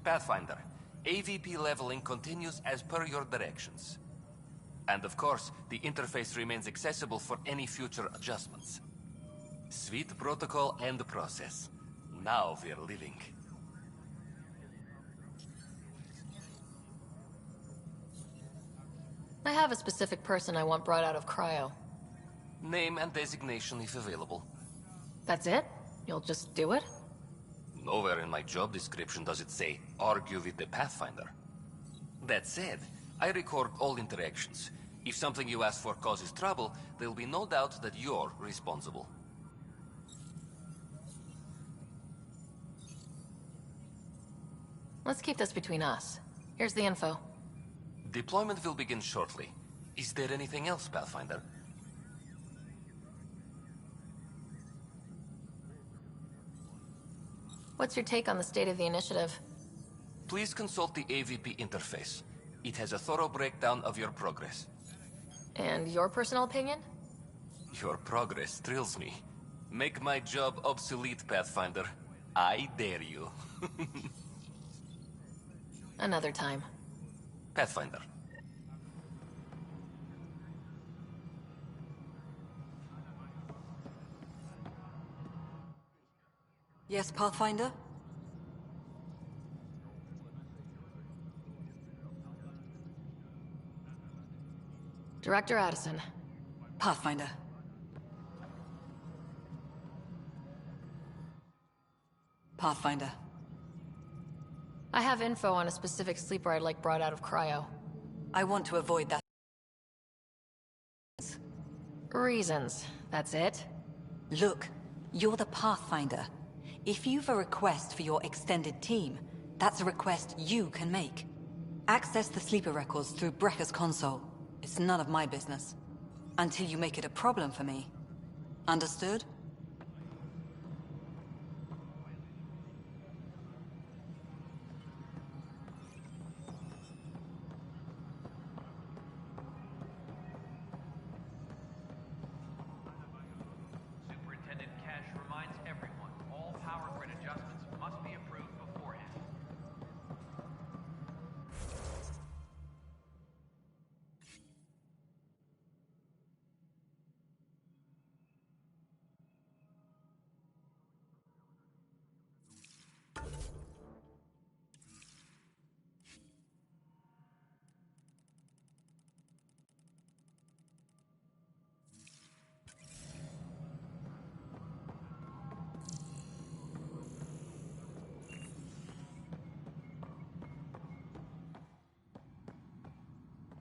Pathfinder, AVP leveling continues as per your directions. And of course, the interface remains accessible for any future adjustments. Sweet protocol and process. Now we're living. I have a specific person I want brought out of cryo. Name and designation if available. That's it? You'll just do it? Nowhere in my job description does it say, argue with the Pathfinder. That said, I record all interactions. If something you ask for causes trouble, there'll be no doubt that you're responsible. Let's keep this between us. Here's the info. Deployment will begin shortly. Is there anything else, Pathfinder? What's your take on the state of the initiative? Please consult the AVP interface. It has a thorough breakdown of your progress. And your personal opinion? Your progress thrills me. Make my job obsolete, Pathfinder. I dare you. Another time. Pathfinder. Yes, Pathfinder? Director Addison. Pathfinder. Pathfinder. I have info on a specific sleeper I'd like brought out of cryo. I want to avoid that. Reasons. That's it? Look, you're the Pathfinder. If you've a request for your extended team, that's a request you can make. Access the sleeper records through Brekker's console. It's none of my business. Until you make it a problem for me. Understood? Superintendent Cash reminds everyone, all power grid adjustments must be approved beforehand.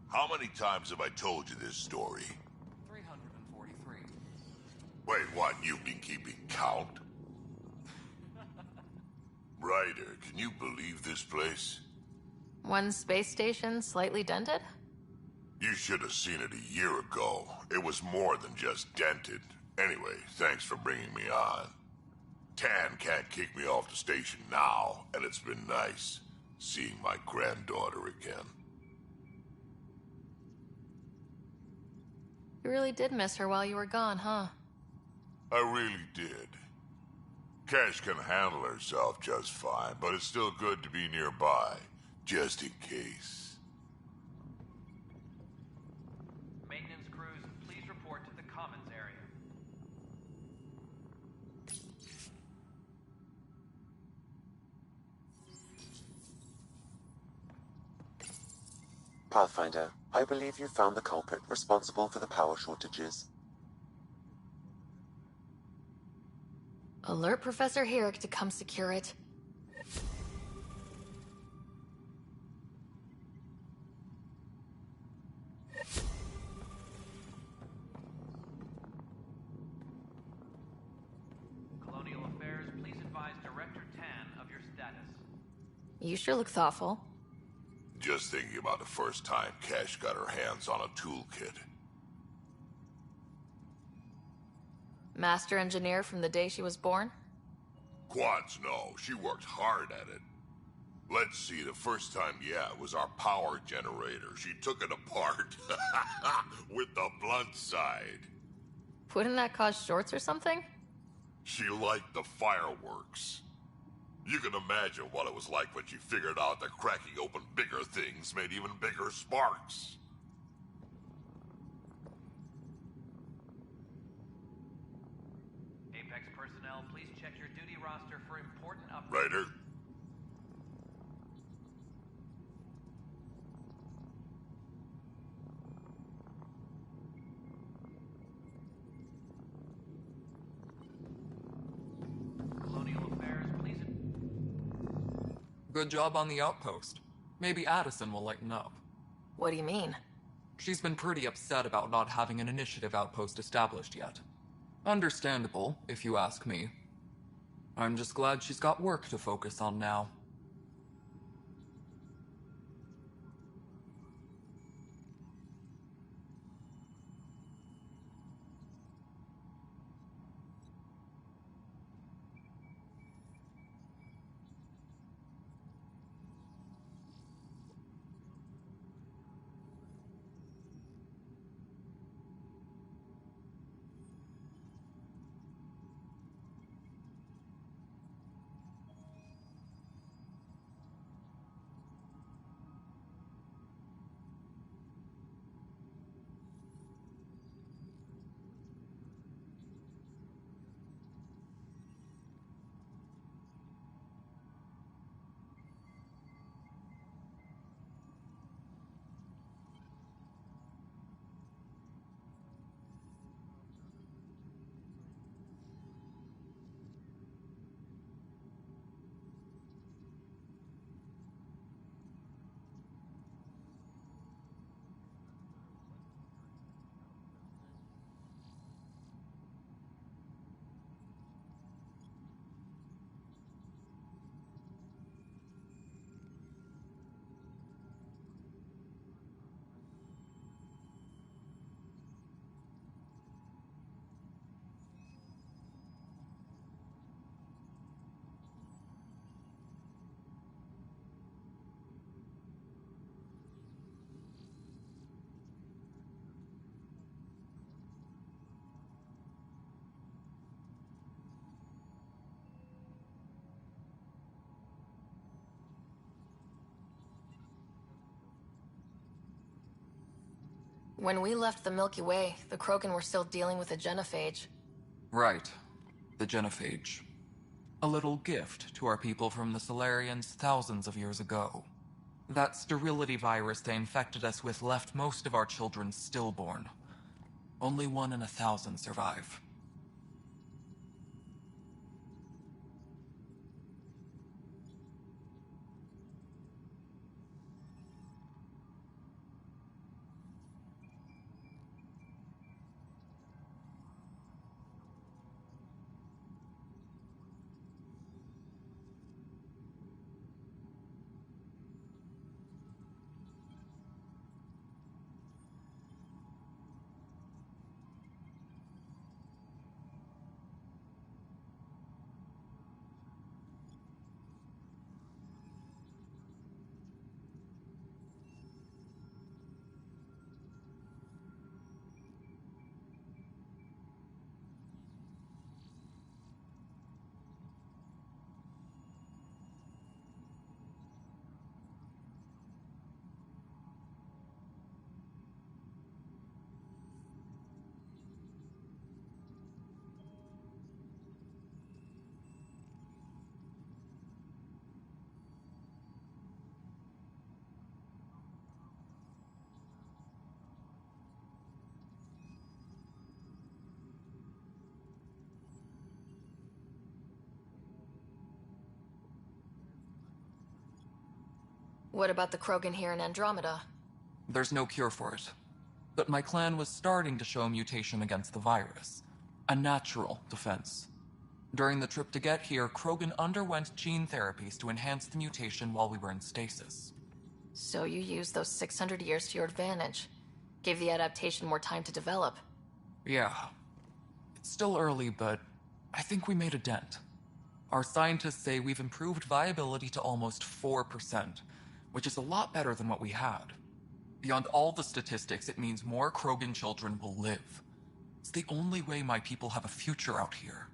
How many times have I told you this story? 343. Wait, what? You've been keeping count? Ryder, can you believe this place? One space station slightly dented? You should have seen it a year ago. It was more than just dented. Anyway, thanks for bringing me on. Tan can't kick me off the station now, and it's been nice seeing my granddaughter again. You really did miss her while you were gone, huh? I really did. Cash can handle herself just fine, but it's still good to be nearby, just in case. Maintenance crews, please report to the commons area. Pathfinder, I believe you found the culprit responsible for the power shortages. Alert Professor Herrick to come secure it. Colonial Affairs, please advise Director Tan of your status. You sure look thoughtful. Just thinking about the first time Cash got her hands on a toolkit. Master engineer from the day she was born? Quads, no. She worked hard at it. Let's see, the first time, yeah, it was our power generator. She took it apart. With the blunt side. Wouldn't that cause shorts or something? She liked the fireworks. You can imagine what it was like when she figured out that cracking open bigger things made even bigger sparks. Apex personnel, please check your duty roster for important updates. Ryder? Colonial Affairs, please. Good job on the outpost. Maybe Addison will lighten up. What do you mean? She's been pretty upset about not having an initiative outpost established yet. Understandable, if you ask me. I'm just glad she's got work to focus on now. When we left the Milky Way, the Krogan were still dealing with a genophage. Right. The genophage. A little gift to our people from the Solarians thousands of years ago. That sterility virus they infected us with left most of our children stillborn. Only 1 in 1,000 survive. What about the Krogan here in Andromeda? There's no cure for it. But my clan was starting to show a mutation against the virus. A natural defense. During the trip to get here, Krogan underwent gene therapies to enhance the mutation while we were in stasis. So you used those 600 years to your advantage. Gave the adaptation more time to develop. Yeah. It's still early, but I think we made a dent. Our scientists say we've improved viability to almost 4%, which is a lot better than what we had. Beyond all the statistics, it means more Krogan children will live. It's the only way my people have a future out here.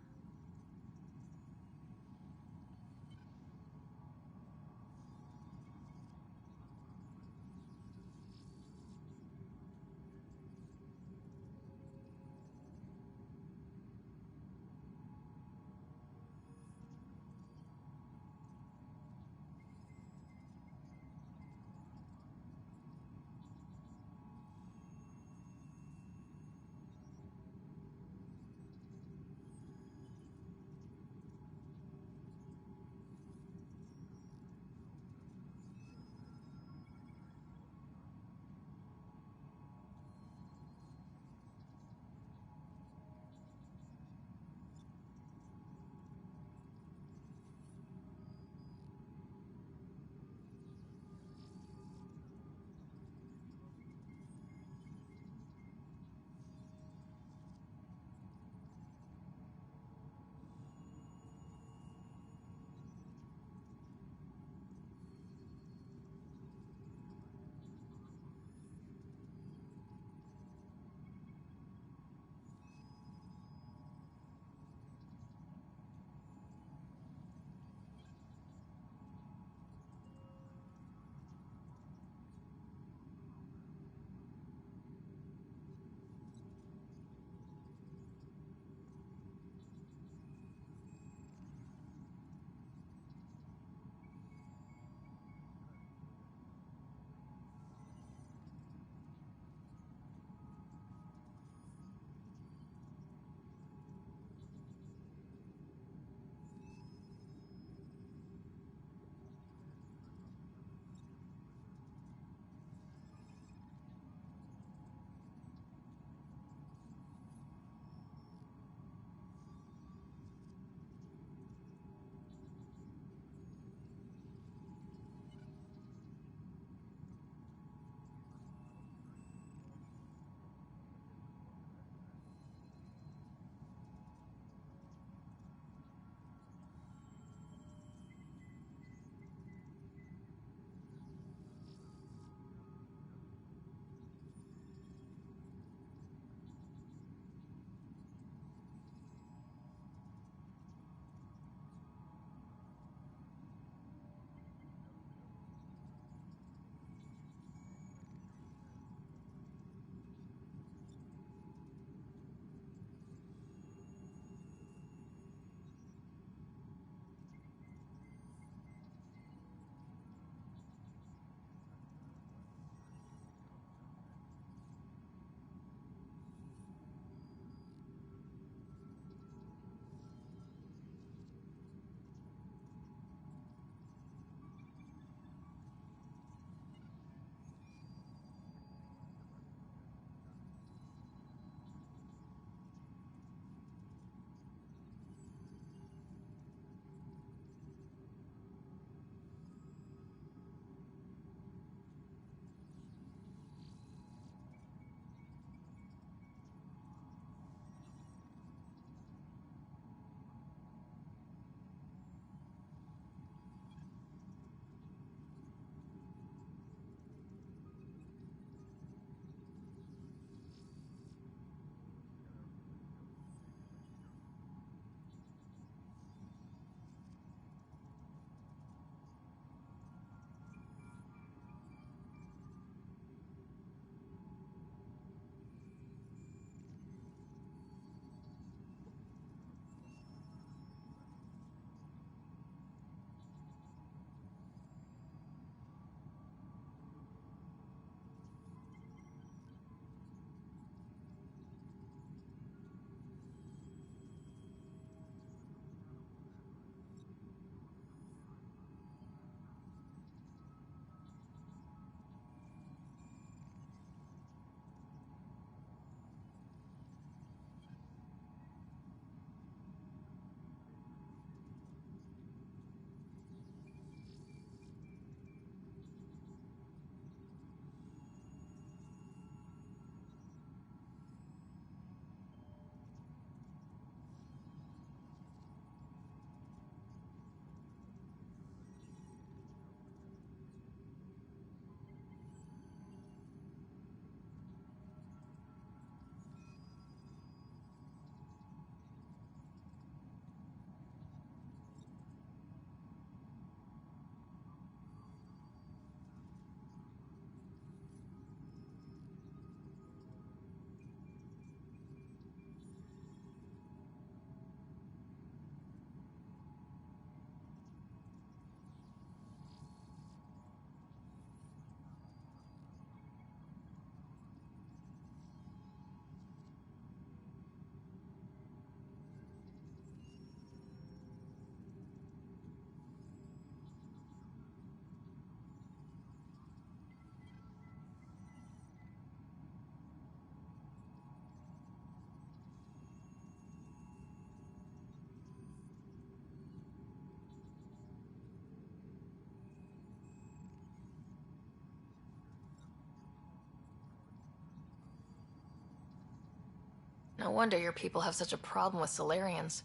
No wonder your people have such a problem with Solarians.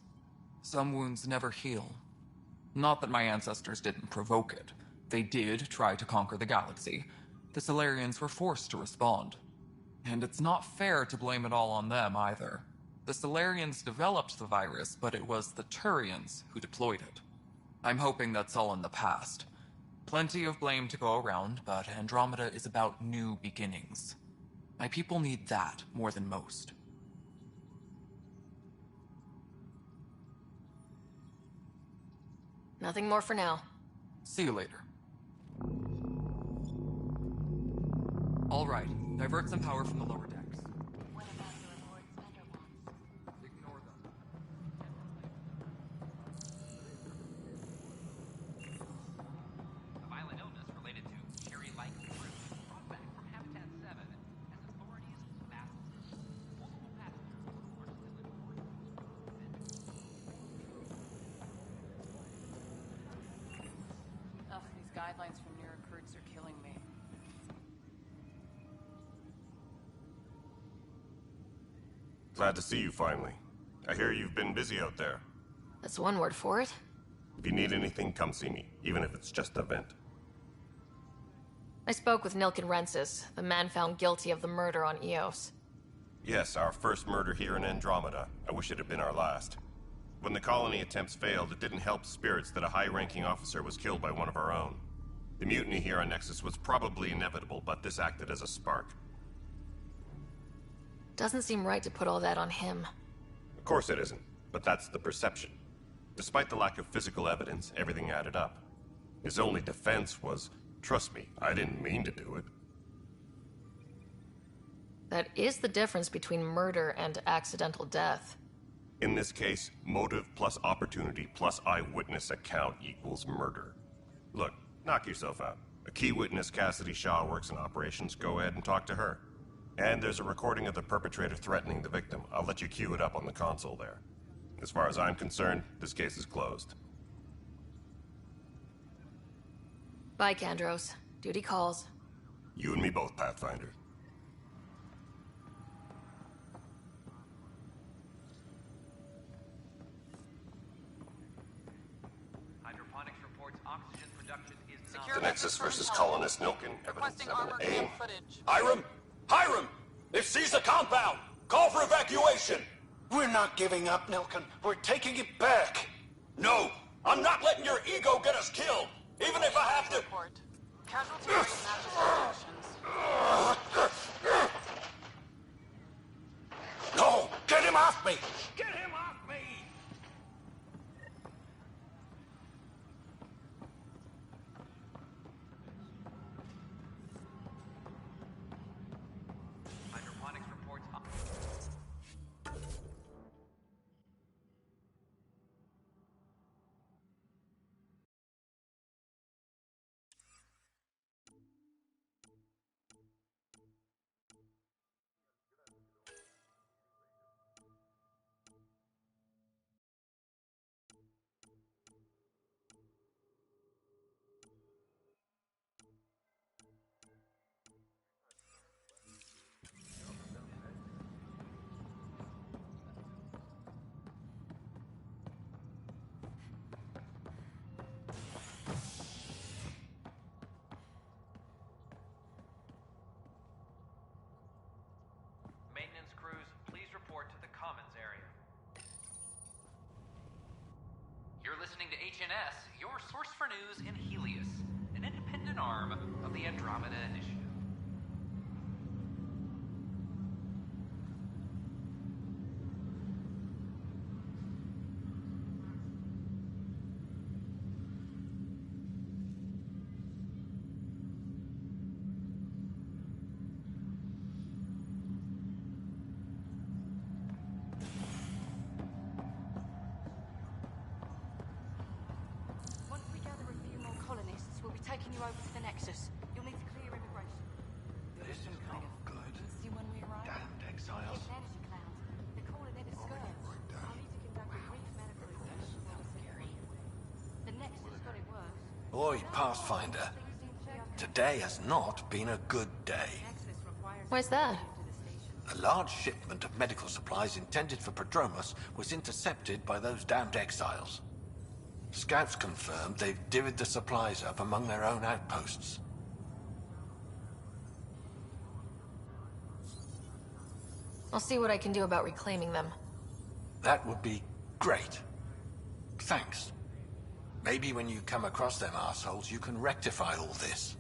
Some wounds never heal. Not that my ancestors didn't provoke it. They did try to conquer the galaxy. The Solarians were forced to respond. And it's not fair to blame it all on them either. The Solarians developed the virus, but it was the Turians who deployed it. I'm hoping that's all in the past. Plenty of blame to go around, but Andromeda is about new beginnings. My people need that more than most. Nothing more for now. See you later. All right, divert some power from the lower decks. Ignore them. A violent illness related to cherry-like fruit brought back from Habitat 7 as authorities battle. Multiple passengers are still in Ugh, these guidelines from new recruits are killing me. Glad to see you finally. I hear you've been busy out there. That's one word for it. If you need anything, come see me, even if it's just a vent. I spoke with Nilken Rensis, the man found guilty of the murder on Eos. Yes, our first murder here in Andromeda. I wish it had been our last. When the colony attempts failed, it didn't help spirits that a high-ranking officer was killed by one of our own. The mutiny here on Nexus was probably inevitable, but this acted as a spark. Doesn't seem right to put all that on him. Of course it isn't, but that's the perception. Despite the lack of physical evidence, everything added up. His only defense was, trust me, I didn't mean to do it. That is the difference between murder and accidental death. In this case, motive plus opportunity plus eyewitness account equals murder. Look, knock yourself out. A key witness, Cassidy Shaw, works in operations. Go ahead and talk to her. And there's a recording of the perpetrator threatening the victim. I'll let you cue it up on the console there. As far as I'm concerned, this case is closed. Bye, Kandros. Duty calls. You and me both, Pathfinder. Hydroponics reports oxygen production is not... The Nexus versus Colonist Nilken, evidence 7A. Hiram! Hiram! They've seized the compound! Call for evacuation! We're not giving up, Nilken. We're taking it back. No! I'm not letting your ego get us killed! Even if I have to... Casualty rate matches projections. No! Get him off me! Get him off me! Hydroponics reports... Maintenance crews, please report to the commons area. You're listening to HNS, your source for news in Helios, an independent arm of the Andromeda Initiative. Once we gather a few more colonists, we'll be taking you over to the Nexus. You'll need to clear immigration. This is not good. See when we arrive? Damned exiles. Hidden energy clouds. They're calling it a skirt. I'll need to conduct a brief medical examination. The Nexus got it worse. Boy, Pathfinder. Today has not been a good day. Why's that? A large shipment of medical supplies intended for Prodromos was intercepted by those damned exiles. Scouts confirmed they've divvied the supplies up among their own outposts. I'll see what I can do about reclaiming them. That would be great. Thanks. Maybe when you come across them assholes, you can rectify all this.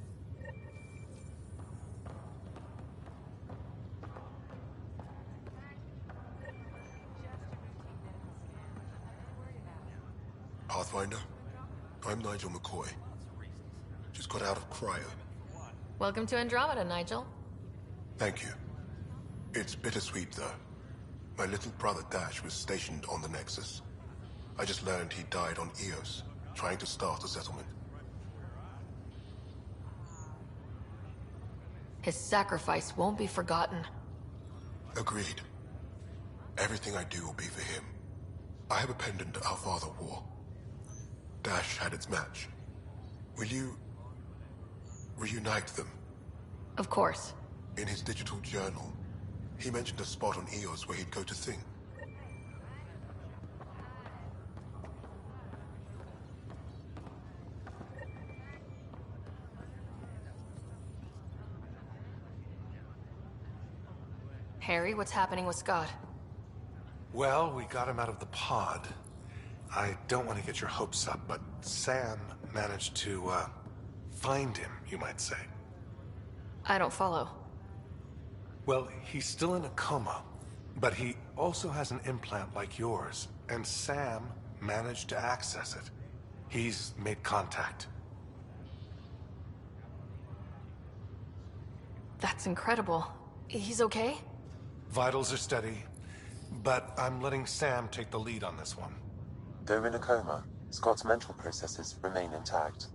Pathfinder, I'm Nigel McCoy. Just got out of cryo. Welcome to Andromeda, Nigel. Thank you. It's bittersweet, though. My little brother Dash was stationed on the Nexus. I just learned he died on Eos, trying to start a settlement. His sacrifice won't be forgotten. Agreed. Everything I do will be for him. I have a pendant our father wore. Dash had its match. Will you reunite them? Of course. In his digital journal, he mentioned a spot on Eos where he'd go to think. Harry, what's happening with Scott? Well, we got him out of the pod. I don't want to get your hopes up, but Sam managed to, find him, you might say. I don't follow. Well, he's still in a coma, but he also has an implant like yours, and Sam managed to access it. He's made contact. That's incredible. He's okay? Vitals are steady, but I'm letting Sam take the lead on this one. Though in a coma, Scott's mental processes remain intact.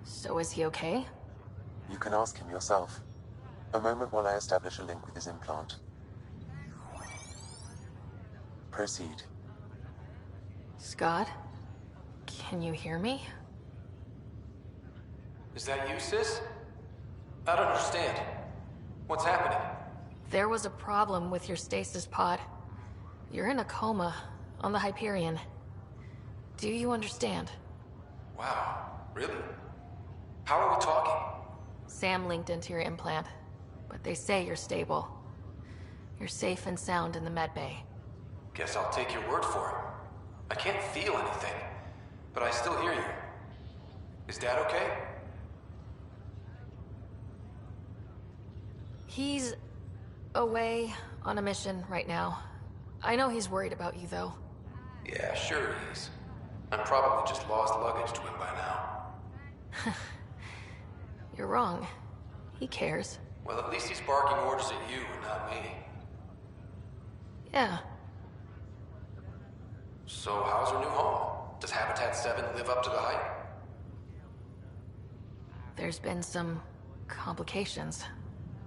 So is he okay? You can ask him yourself. A moment while I establish a link with his implant. Proceed. Scott? Can you hear me? Is that you, sis? I don't understand. What's happening? There was a problem with your stasis pod. You're in a coma on the Hyperion. Do you understand? Wow, really? How are we talking? Sam linked into your implant, but they say you're stable. You're safe and sound in the medbay. Guess I'll take your word for it. I can't feel anything, but I still hear you. Is Dad okay? He's away on a mission right now. I know he's worried about you, though. Yeah, sure he is. I'm probably just lost luggage to him by now. You're wrong. He cares. Well, at least he's barking orders at you and not me. Yeah. So how's her new home? Does Habitat 7 live up to the hype? There's been some complications.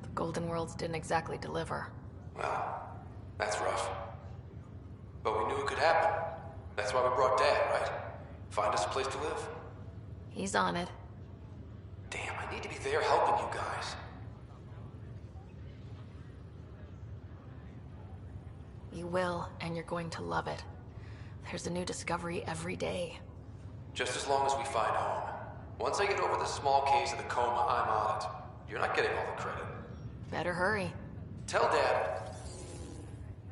The Golden Worlds didn't exactly deliver. Well, that's rough. But we knew it could happen. That's why we brought Dad, right? Find us a place to live. He's on it. Damn, I need to be there helping you guys. You will, and you're going to love it. There's a new discovery every day. Just as long as we find home. Once I get over this small case of the coma, I'm on it. You're not getting all the credit. Better hurry. Tell Dad.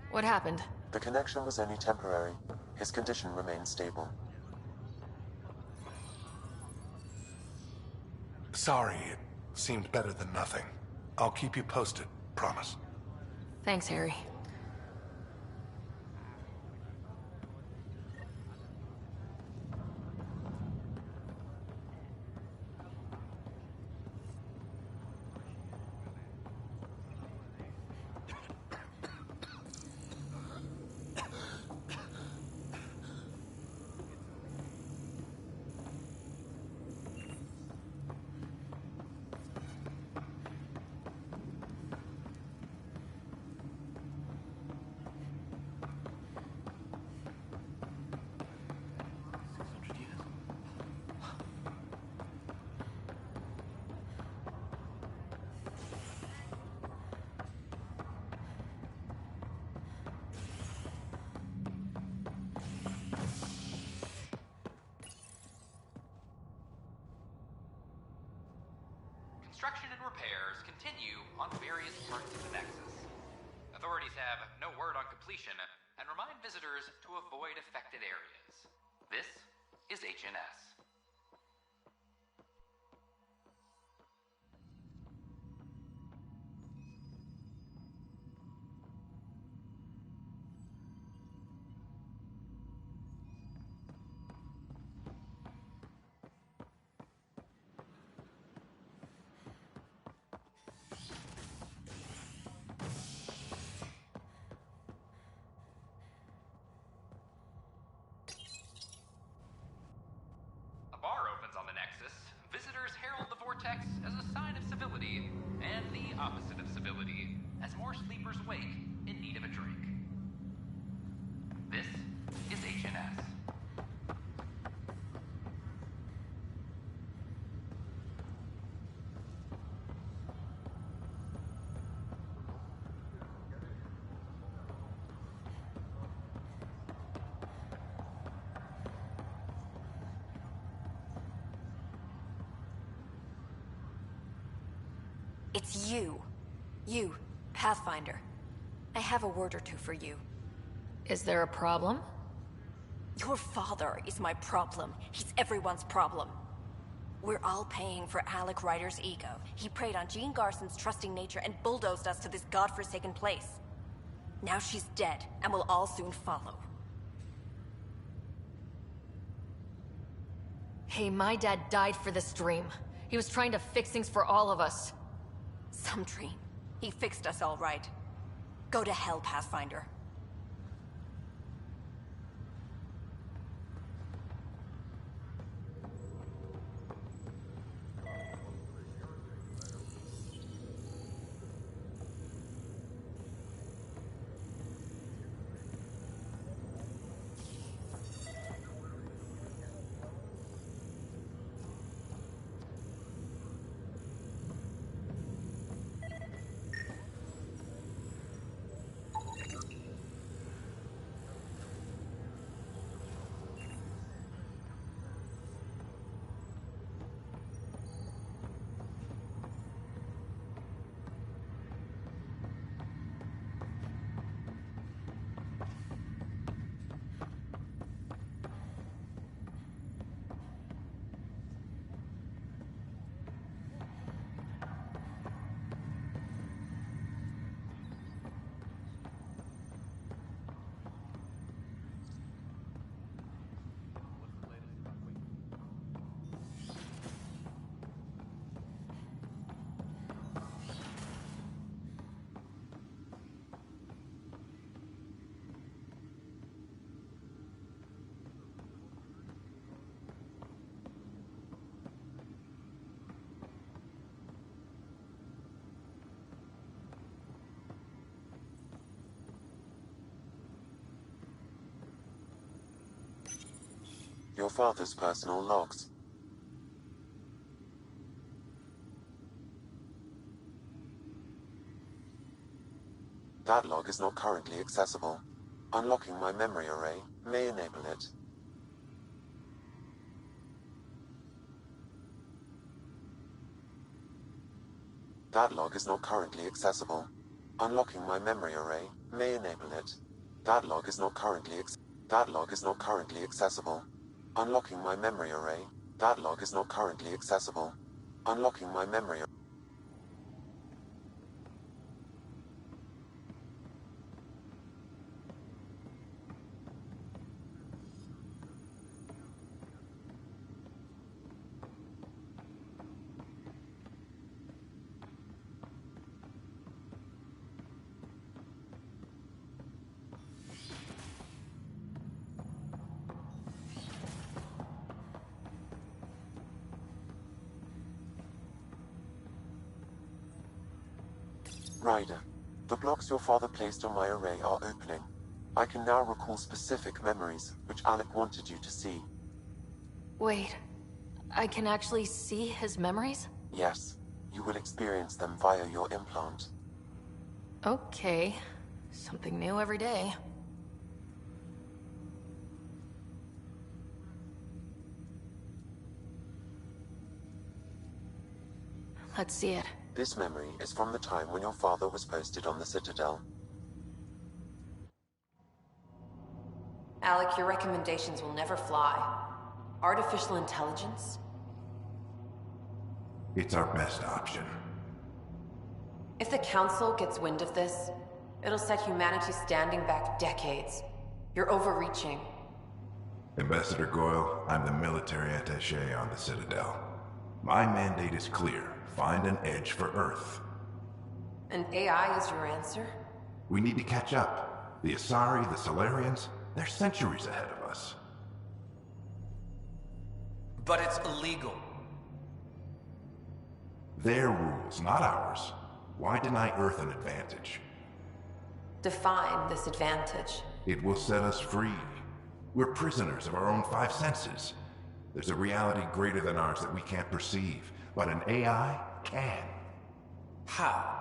What happened? The connection was only temporary. His condition remains stable. Sorry, it seemed better than nothing. I'll keep you posted, promise. Thanks, Harry. repairs continue on various parts of the Nexus. Authorities have no word on completion and remind visitors to avoid affected areas. This is HNS. Visitors herald the vortex as a sign of civility, and the opposite of civility, as more sleepers wake in need of a drink. This is HNS. It's you. You, Pathfinder. I have a word or two for you. Is there a problem? Your father is my problem. He's everyone's problem. We're all paying for Alec Ryder's ego. He preyed on Jean Garson's trusting nature and bulldozed us to this godforsaken place. Now she's dead, and we'll all soon follow. Hey, my dad died for this dream. He was trying to fix things for all of us. Some dream. He fixed us all right. Go to hell, Pathfinder. Your father's personal logs. That log is not currently accessible. Unlocking my memory array may enable it. That log is not currently accessible. Unlocking my memory array may enable it. That log is not currently accessible. Unlocking my memory array. That log is not currently accessible. Unlocking my memory array. Ryder, the blocks your father placed on my array are opening. I can now recall specific memories, which Alec wanted you to see. Wait, I can actually see his memories? Yes, you will experience them via your implant. Okay, something new every day. Let's see it. This memory is from the time when your father was posted on the Citadel. Alec, your recommendations will never fly. Artificial intelligence? It's our best option. If the Council gets wind of this, it'll set humanity standing back decades. You're overreaching. Ambassador Goyle, I'm the military attaché on the Citadel. My mandate is clear. Find an edge for Earth. And AI is your answer? We need to catch up. The Asari, the Solarians, they're centuries ahead of us. But it's illegal. Their rules, not ours. Why deny Earth an advantage? Define this advantage. It will set us free. We're prisoners of our own five senses. There's a reality greater than ours that we can't perceive, but an AI can. How?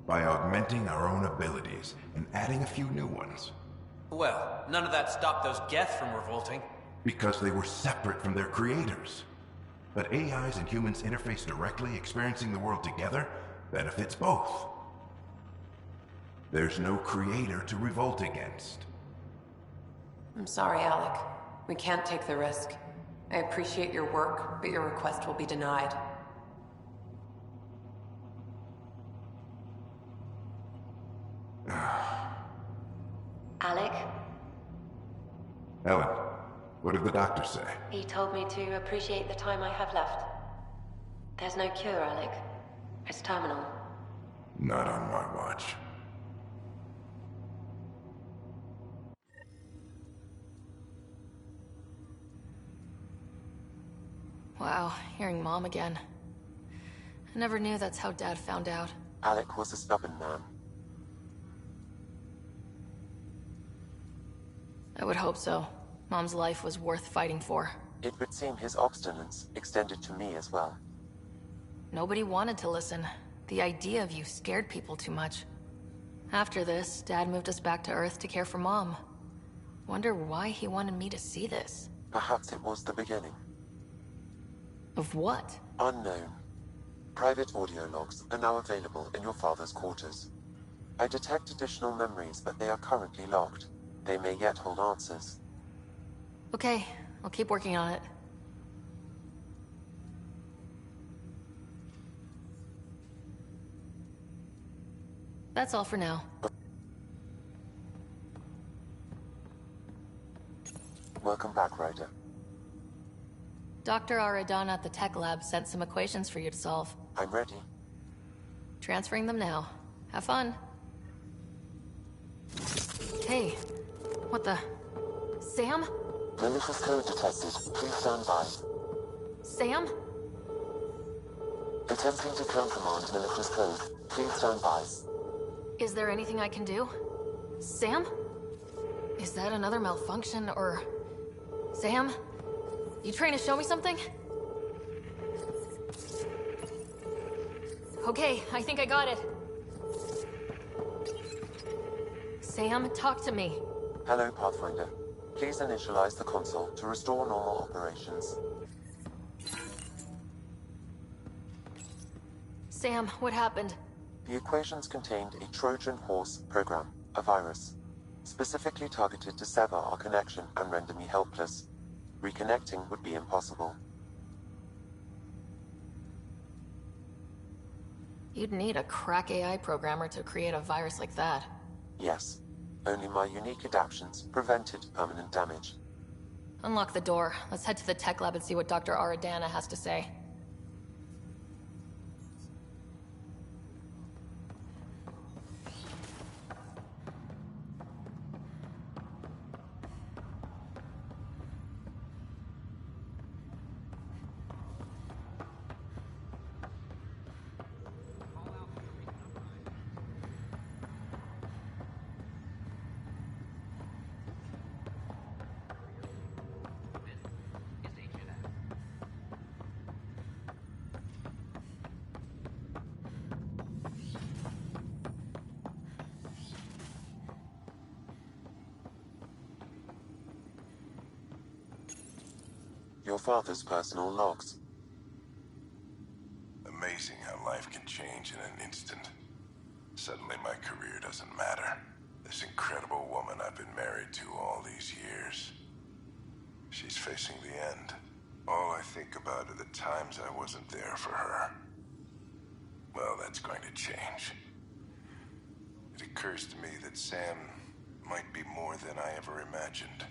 By augmenting our own abilities and adding a few new ones. Well, none of that stopped those Geth from revolting. Because they were separate from their creators. But AIs and humans interface directly, experiencing the world together, benefits both. There's no creator to revolt against. I'm sorry, Alec. We can't take the risk. I appreciate your work, but your request will be denied. Alec? Ellen, what did the doctor say? He told me to appreciate the time I have left. There's no cure, Alec. It's terminal. Not on my watch. Wow, hearing Mom again. I never knew that's how Dad found out. Alec was a stubborn man. I would hope so. Mom's life was worth fighting for. It would seem his obstinance extended to me as well. Nobody wanted to listen. The idea of you scared people too much. After this, Dad moved us back to Earth to care for Mom. Wonder why he wanted me to see this. Perhaps it was the beginning. Of what? Unknown. Private audio logs are now available in your father's quarters. I detect additional memories, but they are currently logged. They may yet hold answers. Okay, I'll keep working on it. That's all for now. Welcome back, Ryder. Dr. Aradana at the tech lab sent some equations for you to solve. I'm ready. Transferring them now. Have fun. Hey, what the... Sam? Malicious code detected. Please stand by. Sam? Attempting to countermand malicious code. Please stand by. Is there anything I can do? Sam? Is that another malfunction, or... Sam? You trying to show me something? Okay, I think I got it. Sam, talk to me. Hello, Pathfinder. Please initialize the console to restore normal operations. Sam, what happened? The equations contained a Trojan horse program, a virus, specifically targeted to sever our connection and render me helpless. Reconnecting would be impossible. You'd need a crack AI programmer to create a virus like that. Yes. Only my unique adaptions prevented permanent damage. Unlock the door. Let's head to the tech lab and see what Dr. Aradana has to say. Your father's personal logs. Amazing how life life can change in an instant. Suddenly my career doesn't matter. This incredible woman I've been married to all these years, she's facing the end. All I think about are the times I wasn't there for her. Well, that's going to change. It occurs to me that Sam might be more than I ever imagined.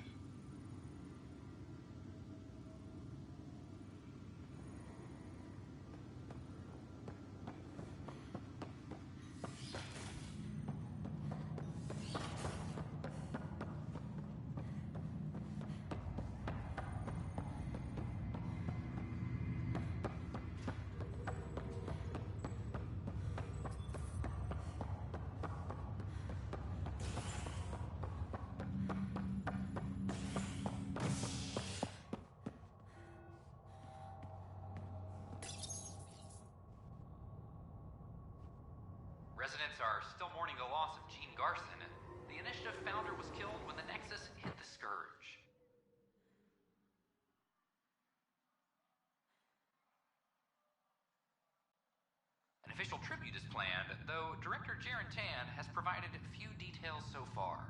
Residents are still mourning the loss of Gene Garson. The Initiative founder was killed when the Nexus hit the Scourge. An official tribute is planned, though Director Jaren Tan has provided few details so far.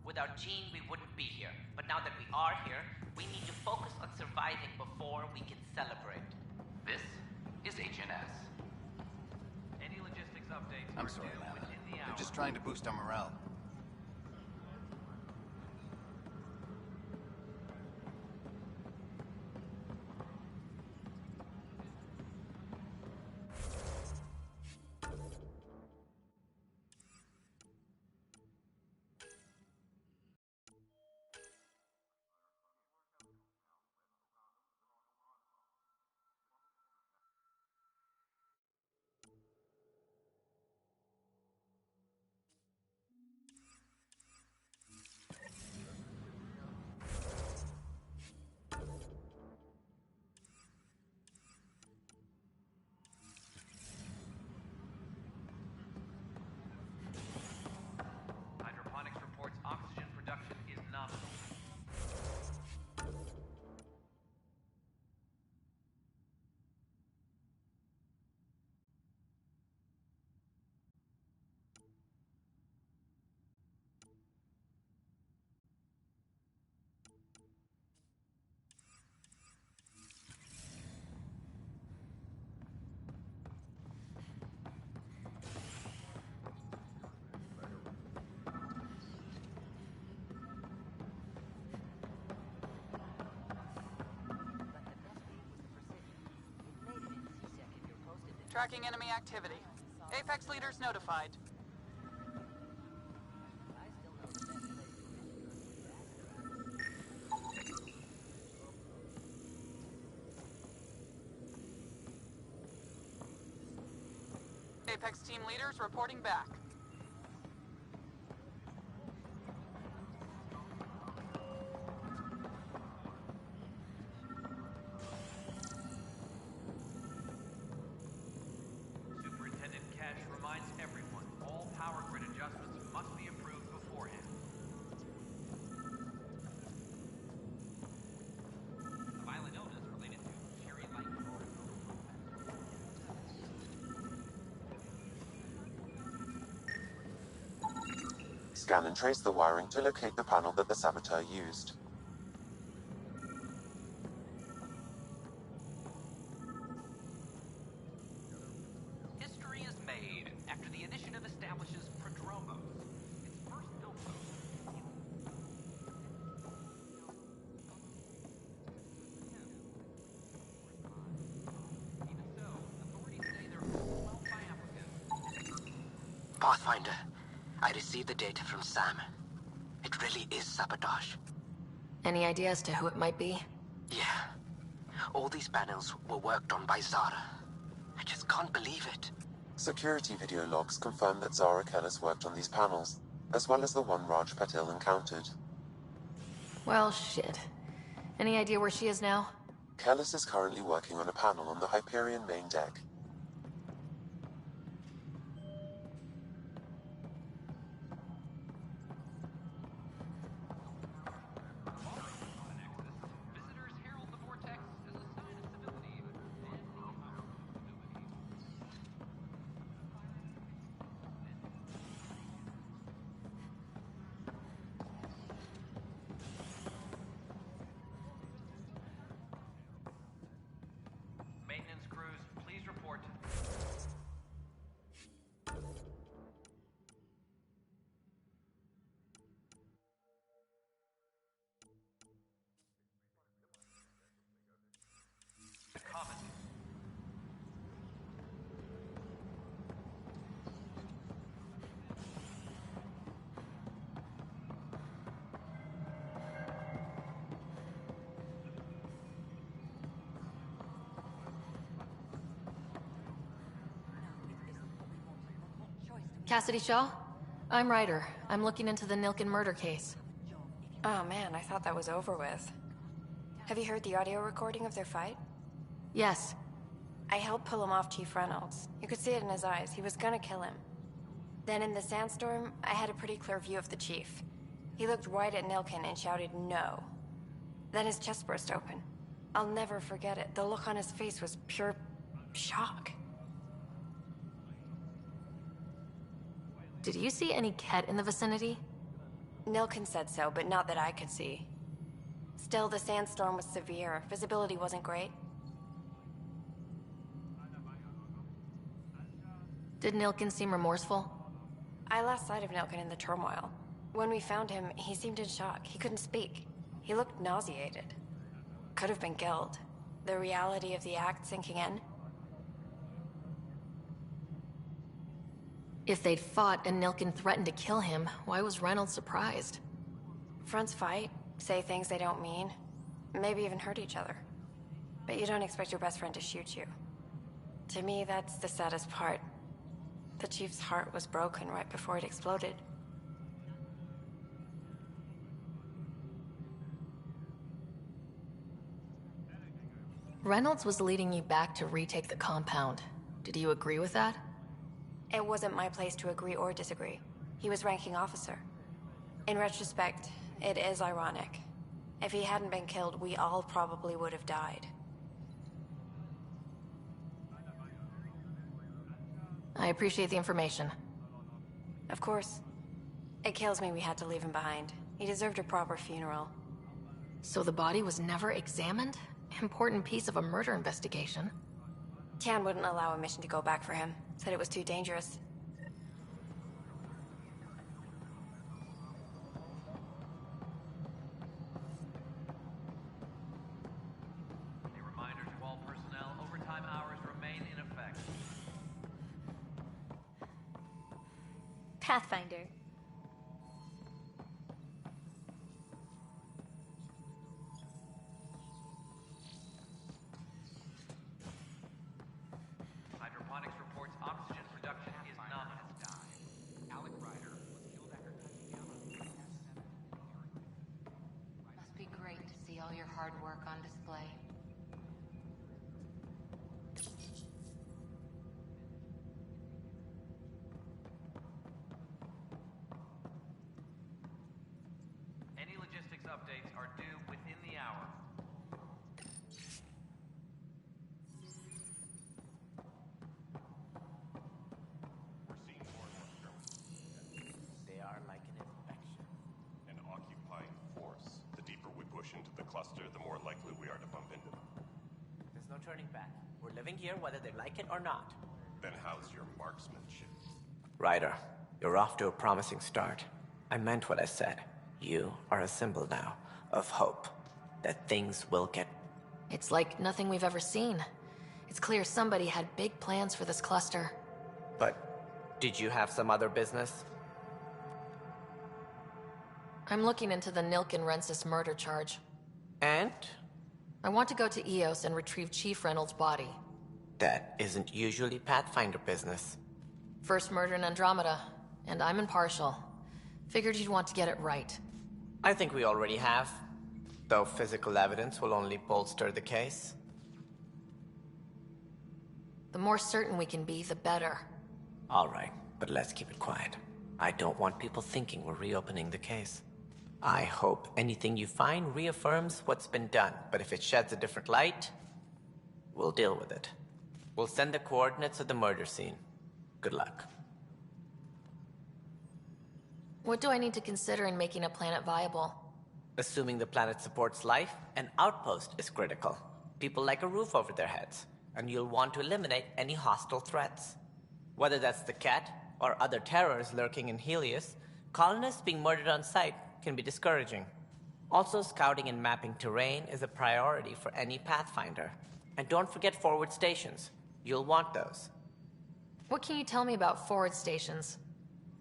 Without Gene, we wouldn't be here. But now that we are here, we need to focus on surviving before we can celebrate. This is HNS. Any logistics updates? I'm sorry, man. I'm just trying to boost our morale. Hydroponics reports oxygen production is nominal. Tracking enemy activity. Apex leaders notified. Apex team leaders reporting back. Superintendent Cash reminds everyone all power grid adjustments must be approved beforehand. A violent illness related to cherry light. Scan and trace the wiring to locate the panel that the saboteur used. History is made after the Initiative establishes Prodromos, its first build post. Even so, authorities say they're overwhelmed by applicants. Pathfinder, I received the data from Sam. It really is sabotage. Any idea as to who it might be? Yeah. All these panels were worked on by Zara. I just can't believe it. Security video logs confirm that Zara Kellis worked on these panels, as well as the one Raj Patil encountered. Well, shit. Any idea where she is now? Kellis is currently working on a panel on the Hyperion main deck. Visitors herald the vortex as a sign of civility and the Cassidy Shaw? I'm Ryder. I'm looking into the Nilkin murder case. Oh man, I thought that was over with. Have you heard the audio recording of their fight? Yes. I helped pull him off Chief Reynolds. You could see it in his eyes. He was gonna kill him. Then in the sandstorm, I had a pretty clear view of the Chief. He looked right at Nilkin and shouted no. Then his chest burst open. I'll never forget it. The look on his face was pure shock. Did you see any Ket in the vicinity? Nilkin said so, but not that I could see. Still, the sandstorm was severe. Visibility wasn't great. Did Nilkin seem remorseful? I lost sight of Nilkin in the turmoil. When we found him, he seemed in shock. He couldn't speak. He looked nauseated. Could have been guilt. The reality of the act sinking in. If they'd fought and Nilkin threatened to kill him, why was Reynolds surprised? Fronts fight, say things they don't mean, maybe even hurt each other. But you don't expect your best friend to shoot you. To me, that's the saddest part. The Chief's heart was broken right before it exploded. Reynolds was leading you back to retake the compound. Did you agree with that? It wasn't my place to agree or disagree. He was ranking officer. In retrospect, it is ironic. If he hadn't been killed, we all probably would have died. I appreciate the information. Of course. It kills me we had to leave him behind. He deserved a proper funeral. So the body was never examined? Important piece of a murder investigation. Tian wouldn't allow a mission to go back for him. Said it was too dangerous. A reminder to all personnel, overtime hours remain in effect. Pathfinder. Hydroponics reports oxygen production is none has died. Alec Ryder was killed after touching down on Dead SnS. Must be great to see all your hard work on display. Any logistics updates are due within the hour. They are like an infection. An occupying force. The deeper we push into the cluster, the more likely we are to bump into them. There's no turning back. We're living here whether they like it or not. Then how's your marksmanship? Ryder, you're off to a promising start. I meant what I said. You are a symbol now of hope. That things will get... It's like nothing we've ever seen. It's clear somebody had big plans for this cluster. But did you have some other business? I'm looking into the Nilkin Rensis murder charge. And? I want to go to EOS and retrieve Chief Reynolds' body. That isn't usually Pathfinder business. First murder in Andromeda, and I'm impartial. Figured you'd want to get it right. I think we already have. Though physical evidence will only bolster the case. The more certain we can be, the better. All right, but let's keep it quiet. I don't want people thinking we're reopening the case. I hope anything you find reaffirms what's been done, but if it sheds a different light, we'll deal with it. We'll send the coordinates of the murder scene. Good luck. What do I need to consider in making a planet viable? Assuming the planet supports life, an outpost is critical. People like a roof over their heads, and you'll want to eliminate any hostile threats. Whether that's the cat or other terrors lurking in Helios, colonists being murdered on sight can be discouraging. Also, scouting and mapping terrain is a priority for any Pathfinder. And don't forget forward stations. You'll want those. What can you tell me about forward stations?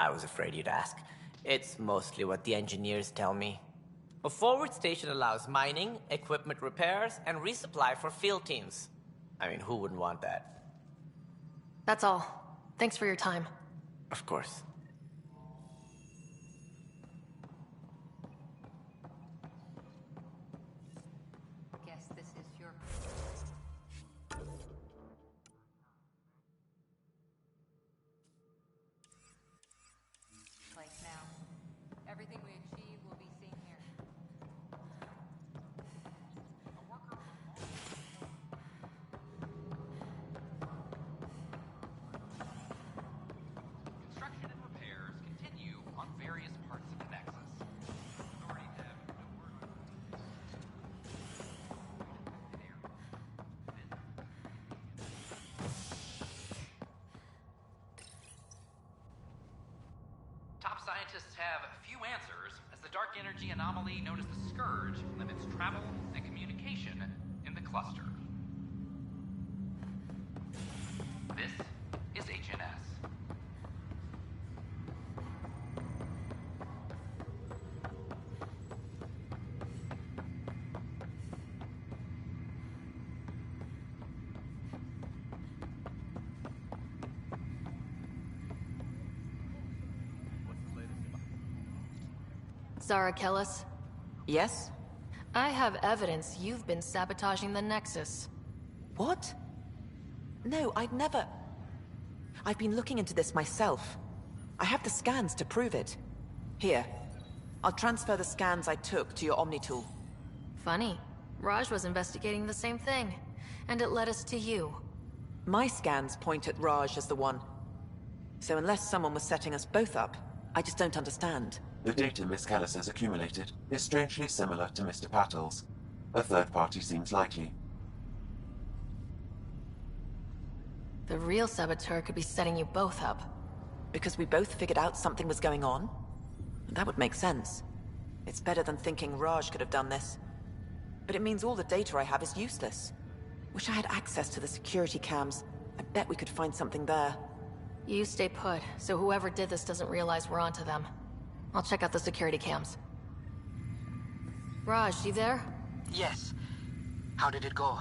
I was afraid you'd ask. It's mostly what the engineers tell me. A forward station allows mining, equipment repairs, and resupply for field teams. I mean, who wouldn't want that? That's all. Thanks for your time. Of course. Guess this is your... place now. Everything we achieve will be seen here. Construction and repairs continue on various parts of the Nexus. Authorities have no word on top scientists have few answers as the dark energy anomaly known as the Scourge limits travel and communication in the cluster. This is HNS. Zara Kellis? Yes? I have evidence you've been sabotaging the Nexus. What? No, I'd never... I've been looking into this myself. I have the scans to prove it. Here. I'll transfer the scans I took to your Omni tool. Funny. Raj was investigating the same thing, and it led us to you. My scans point at Raj as the one. So unless someone was setting us both up, I just don't understand. The data Miss Callis has accumulated is strangely similar to Mr. Patel's. A third party seems likely. The real saboteur could be setting you both up. Because we both figured out something was going on? That would make sense. It's better than thinking Raj could have done this. But it means all the data I have is useless. Wish I had access to the security cams. I bet we could find something there. You stay put, so whoever did this doesn't realize we're onto them. I'll check out the security cams. Raj, you there? Yes. How did it go?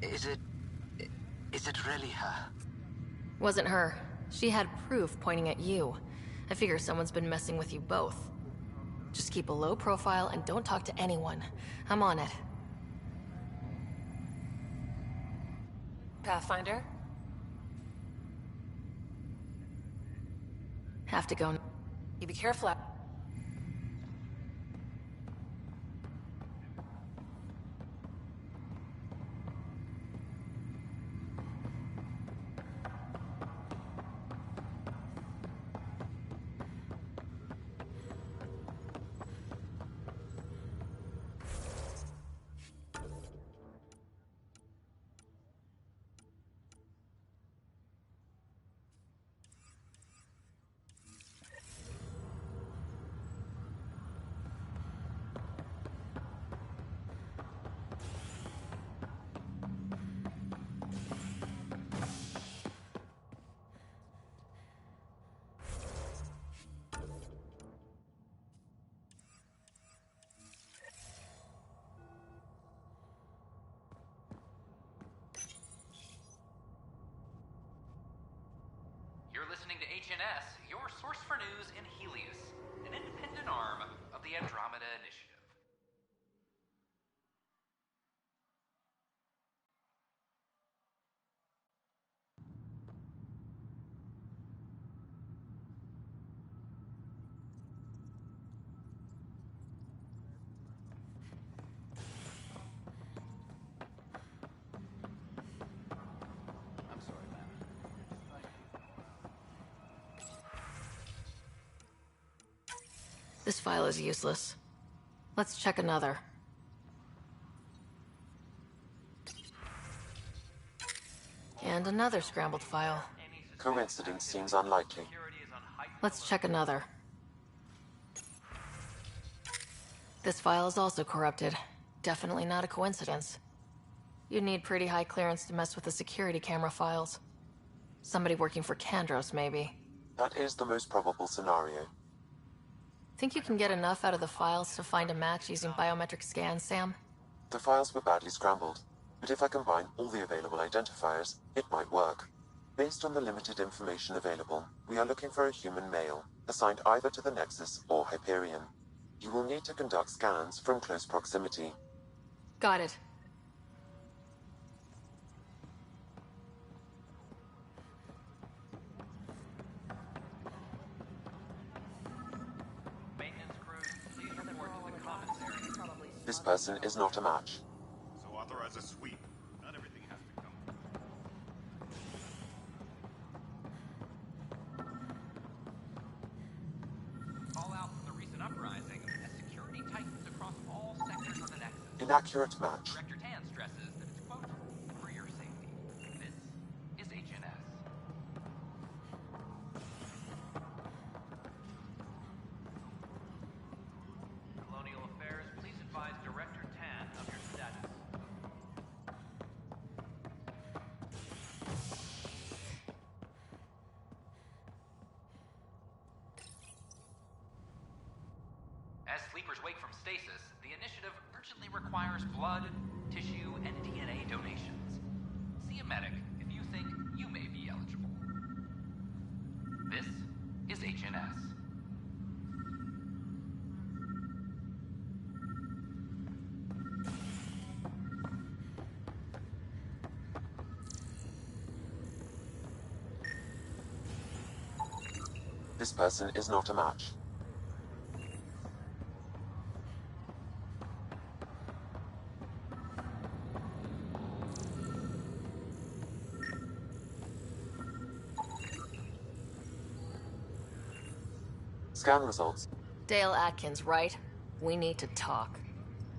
Is it really her? Wasn't her. She had proof pointing at you. I figure someone's been messing with you both. Just keep a low profile and don't talk to anyone. I'm on it. Pathfinder? Have to go. You be careful. You're listening to HNS, your source for news in Helios, an independent arm of the Andromeda Initiative. I'm sorry, man. This file is useless. Let's check another. And another scrambled file. Coincidence seems unlikely. Let's check another. This file is also corrupted. Definitely not a coincidence. You'd need pretty high clearance to mess with the security camera files. Somebody working for Kandros, maybe. That is the most probable scenario. Think you can get enough out of the files to find a match using biometric scans, Sam? The files were badly scrambled, but if I combine all the available identifiers, it might work. Based on the limited information available, we are looking for a human male, assigned either to the Nexus or Hyperion. You will need to conduct scans from close proximity. Got it. This person is not a match. So authorize a sweep. Not everything has to come. Fallout from the recent uprising as security tightens across all sectors of the Nexus. Inaccurate match. Director Tan stresses that it's, quote, for your safety. This is HNS. Colonial Affairs, please advise Director Tan of your status. As sleepers wake from stasis, the initiative urgently requires blood, tissue, and DNA donations. See a medic if you think you may be eligible. This is HNS. This person is not a match. Scan results. Dale Atkins, right? We need to talk.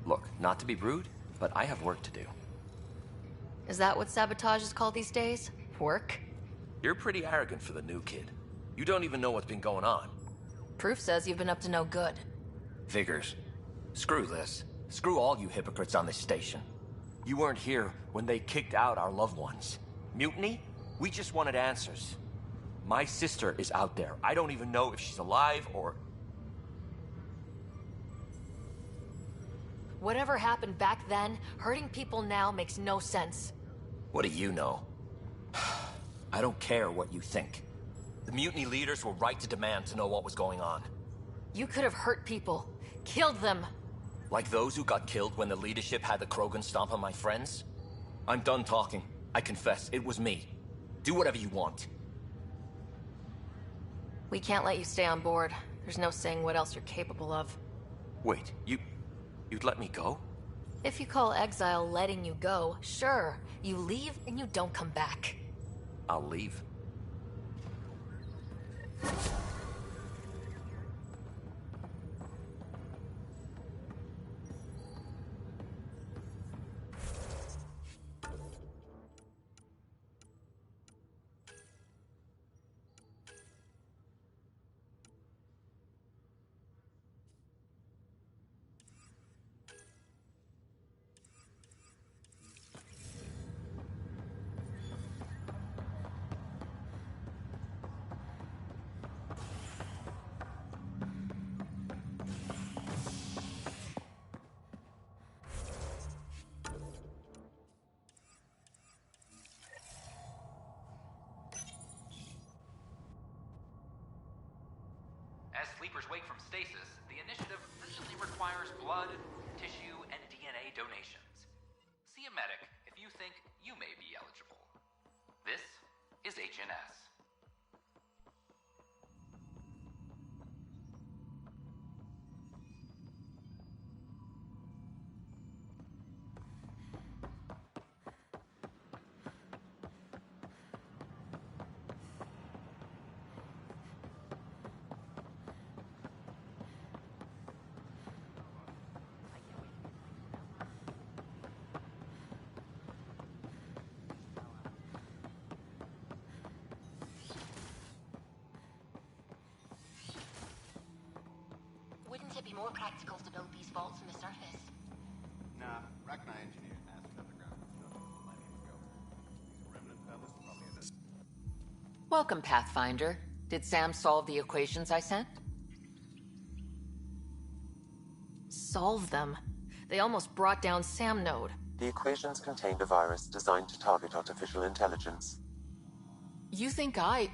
Look, not to be rude, but I have work to do. Is that what sabotage is called these days? Work? You're pretty arrogant for the new kid. You don't even know what's been going on. Proof says you've been up to no good. Figures. Screw this. Screw all you hypocrites on this station. You weren't here when they kicked out our loved ones. Mutiny? We just wanted answers. My sister is out there. I don't even know if she's alive or... Whatever happened back then, hurting people now makes no sense. What do you know? I don't care what you think. The mutiny leaders were right to demand to know what was going on. You could have hurt people. Killed them. Like those who got killed when the leadership had the Krogan stomp on my friends? I'm done talking. I confess, it was me. Do whatever you want. We can't let you stay on board. There's no saying what else you're capable of. Wait, you'd let me go? If you call exile letting you go, sure. You leave and you don't come back. I'll leave. As sleepers wake from stasis, the initiative urgently requires blood, tissue, and DNA donations. See a medic if you think you may be eligible. This is HNS. Wouldn't it be more practical to build these vaults on the surface? Nah, Rachni engineers mastered underground construction millennia ago. These remnant palace probably in this. Welcome, Pathfinder. Did Sam solve the equations I sent? Solve them? They almost brought down Sam Node. The equations contained a virus designed to target artificial intelligence. You think I...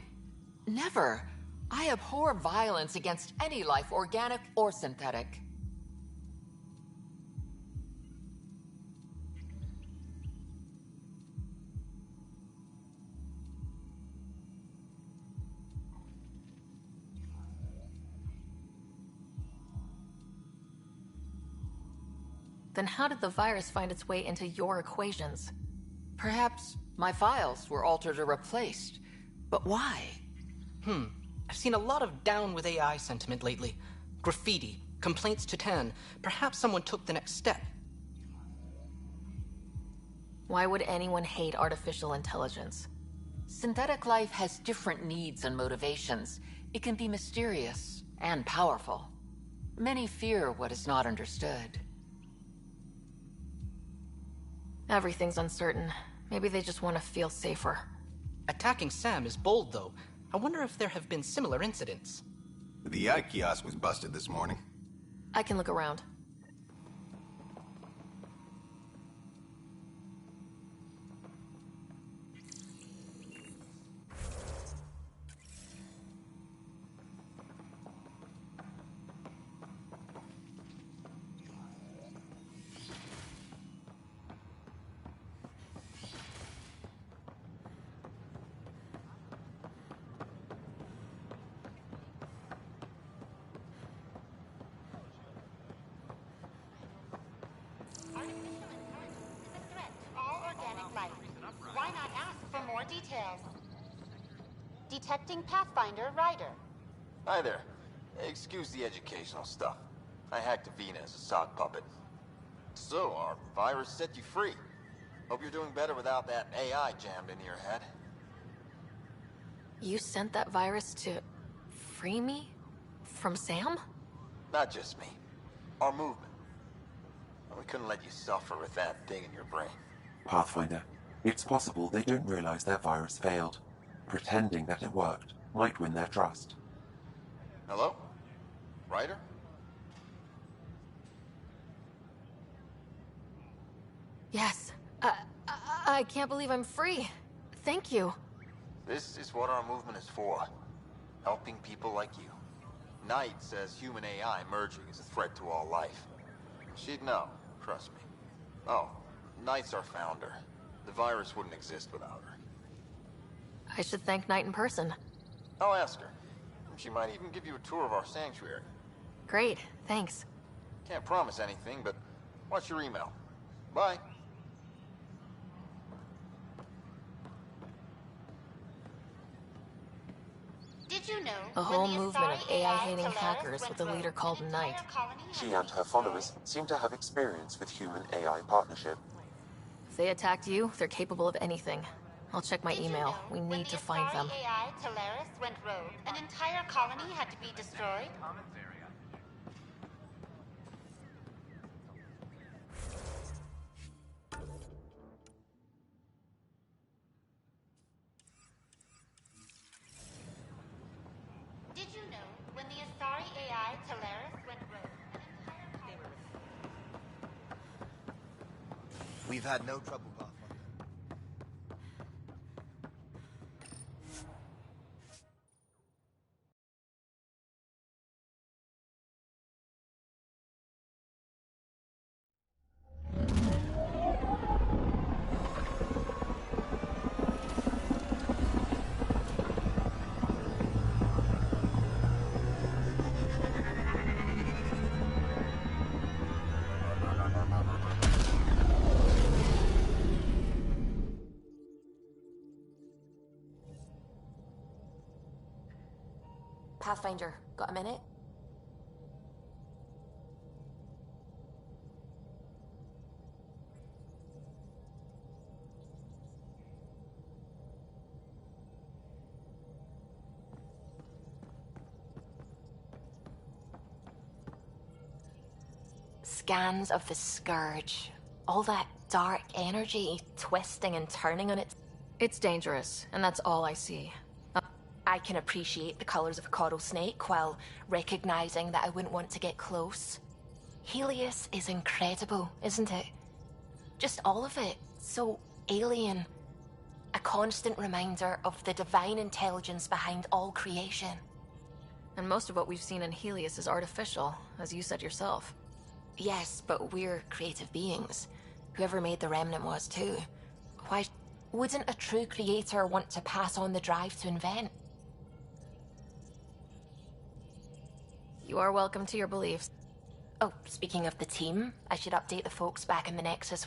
Never. I abhor violence against any life, organic or synthetic. Then how did the virus find its way into your equations? Perhaps my files were altered or replaced. But why? I've seen a lot of down with AI sentiment lately. Graffiti, complaints to 10. Perhaps someone took the next step. Why would anyone hate artificial intelligence? Synthetic life has different needs and motivations. It can be mysterious and powerful. Many fear what is not understood. Everything's uncertain. Maybe they just want to feel safer. Attacking Sam is bold, though. I wonder if there have been similar incidents. The eye kiosk was busted this morning. I can look around. Details. Detecting Pathfinder Ryder. Hi there. Excuse the educational stuff. I hacked Avina as a sock puppet. So, our virus set you free. Hope you're doing better without that AI jammed into your head. You sent that virus to free me? From Sam? Not just me. Our movement. We couldn't let you suffer with that thing in your brain. Pathfinder, it's possible they don't realize their virus failed. Pretending that it worked might win their trust. Hello? Ryder? Yes. I can't believe I'm free. Thank you. This is what our movement is for. Helping people like you. Knight says human AI merging is a threat to all life. She'd know, trust me. Oh, Knight's our founder. The virus wouldn't exist without her. I should thank Knight in person. I'll ask her. She might even give you a tour of our sanctuary. Great, thanks. Can't promise anything, but watch your email. Bye. Did you know a whole movement of AI-hating hackers with a leader called Knight. She and her followers seem to have experience with human-AI partnership. If they attacked you, they're capable of anything. I'll check my email. We need to find them. AI Talaris went rogue, an entire colony had to be destroyed. Did you know when the Asari AI Talaris went rogue, an entire colony... We've had no trouble, Pathfinder. Pathfinder, got a minute? Scans of the Scourge. All that dark energy twisting and turning on it. It's dangerous, and that's all I see. I can appreciate the colors of a coral snake while recognizing that I wouldn't want to get close. Helios is incredible, isn't it? Just all of it. So alien. A constant reminder of the divine intelligence behind all creation. And most of what we've seen in Helios is artificial, as you said yourself. Yes, but we're creative beings. Whoever made the Remnant was too. Why wouldn't a true creator want to pass on the drive to invent? You are welcome to your beliefs. Oh, speaking of the team, I should update the folks back in the Nexus.